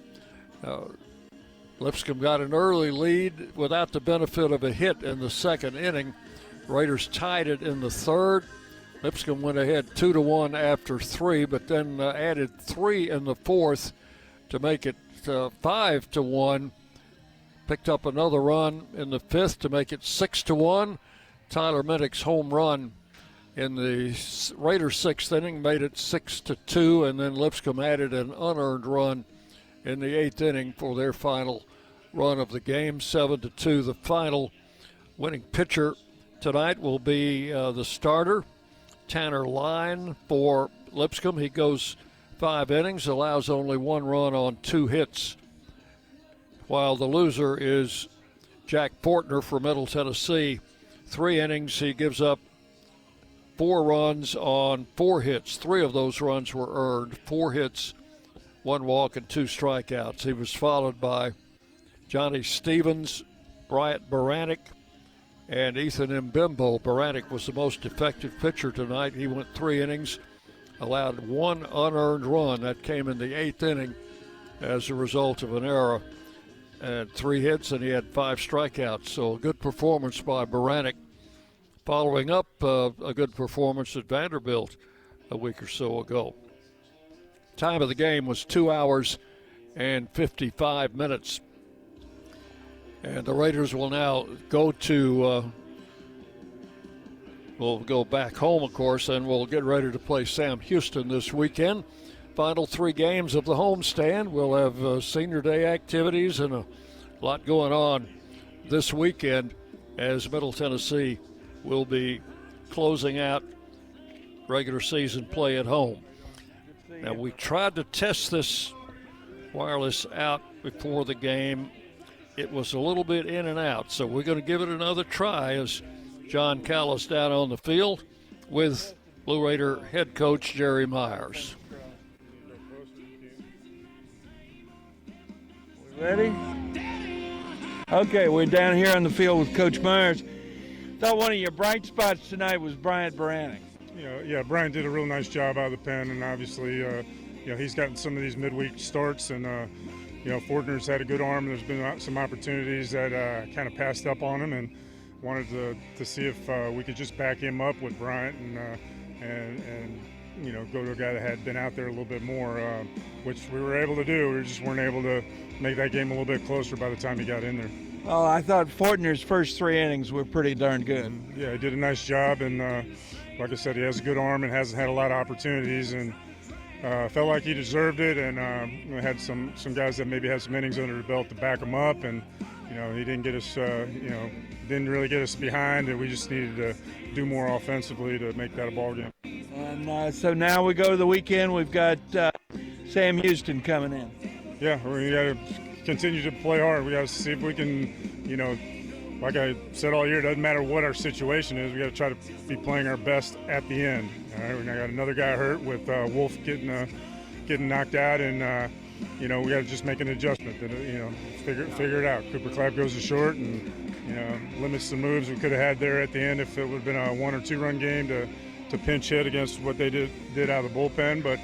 Lipscomb got an early lead without the benefit of a hit in the second inning. Raiders tied it in the third. Lipscomb went ahead 2-1 after 3, but then added 3 in the fourth to make it 5-1. Picked up another run in the fifth to make it 6-1. Tyler Minnick's home run in the Raiders' sixth inning made it 6-2, and then Lipscomb added an unearned run in the eighth inning for their final run of the game, 7-2. The final winning pitcher tonight will be the starter, Tanner Line, for Lipscomb. He goes 5 innings, allows only 1 run on 2 hits, while the loser is Jack Portner for Middle Tennessee. 3 innings, he gives up 4 runs on 4 hits. 3 of those runs were earned. 4 hits, 1 walk, and 2 strikeouts. He was followed by Johnny Stevens, Bryant Baranek, and Ethan Mbimbo. Baranek was the most effective pitcher tonight. He went 3 innings, allowed 1 unearned run. That came in the 8th inning as a result of an error. And 3 hits, and he had 5 strikeouts. So a good performance by Baranek, following up a good performance at Vanderbilt a week or so ago. Time of the game was 2 hours and 55 minutes. And the Raiders will now go to, we'll go back home, of course, and we'll get ready to play Sam Houston this weekend. Final 3 games of the homestand. We'll have senior day activities and a lot going on this weekend as Middle Tennessee will be closing out regular season play at home. Now, we tried to test this wireless out before the game. It was a little bit in and out, so we're going to give it another try as John Callis down on the field with Blue Raider head coach Jerry Myers. Ready? Okay, we're down here on the field with Coach Myers. Thought one of your bright spots tonight was Bryant Baranek. Yeah, Bryant did a real nice job out of the pen, and obviously, he's gotten some of these midweek starts, and Fortner's had a good arm. There's been some opportunities that kind of passed up on him, and wanted to see if we could just back him up with Bryant and go to a guy that had been out there a little bit more, which we were able to do. We just weren't able to make that game a little bit closer by the time he got in there. Well, I thought Fortner's first 3 innings were pretty darn good. Yeah, he did a nice job, and like I said, he has a good arm and hasn't had a lot of opportunities, and felt like he deserved it, and had some guys that maybe had some innings under the belt to back him up, and he didn't get us, didn't really get us behind, and we just needed to do more offensively to make that a ball game. And so now we go to the weekend. We've got Sam Houston coming in. Yeah, we got to continue to play hard. We got to see if we can, like I said all year, it doesn't matter what our situation is. We got to try to be playing our best at the end. All right, we got another guy hurt with Wolf getting knocked out, and we got to just make an adjustment. Figure it out. Cooper Clapp goes to short, and limits the moves we could have had there at the end if it would have been a 1 or 2 run game to pinch hit against what they did out of the bullpen. But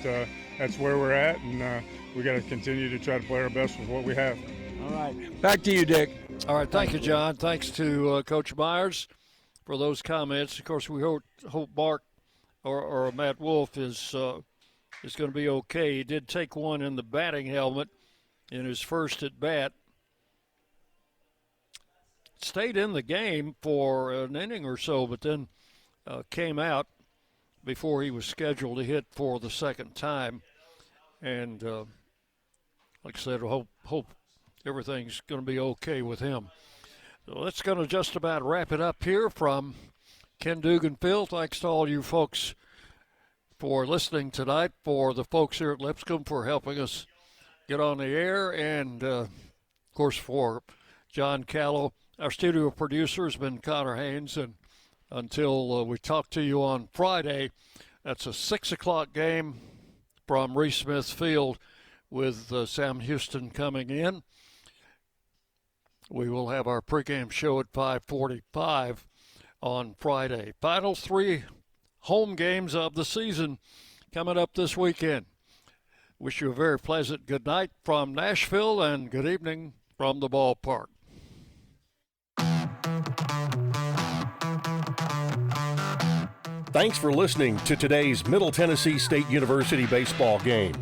that's where we're at, and we got to continue to try to play our best with what we have. All right, back to you, Dick. All right, thank you, John. Thanks to Coach Myers for those comments. Of course, we hope Bart or Matt Wolf is going to be okay. He did take one in the batting helmet in his first at bat. Stayed in the game for an inning or so, but then came out before he was scheduled to hit for the second time. And like I said, hope everything's going to be okay with him. So that's going to just about wrap it up here from Ken Dugan Field. Thanks to all you folks for listening tonight, for the folks here at Lipscomb for helping us get on the air, and, of course, for John Callow. Our studio producer has been Connor Haynes, and until we talk to you on Friday, that's a 6 o'clock game from Reese Smith Field with Sam Houston coming in. We will have our pregame show at 5:45 on Friday. Final 3 home games of the season coming up this weekend. Wish you a very pleasant good night from Nashville and good evening from the ballpark. Thanks for listening to today's Middle Tennessee State University baseball game.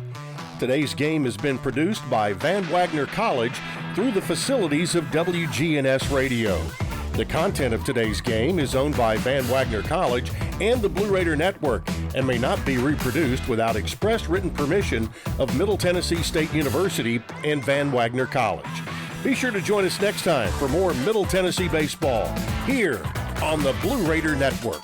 Today's game has been produced by Van Wagner College through the facilities of WGNS Radio. The content of today's game is owned by Van Wagner College and the Blue Raider Network and may not be reproduced without express written permission of Middle Tennessee State University and Van Wagner College. Be sure to join us next time for more Middle Tennessee baseball here on the Blue Raider Network.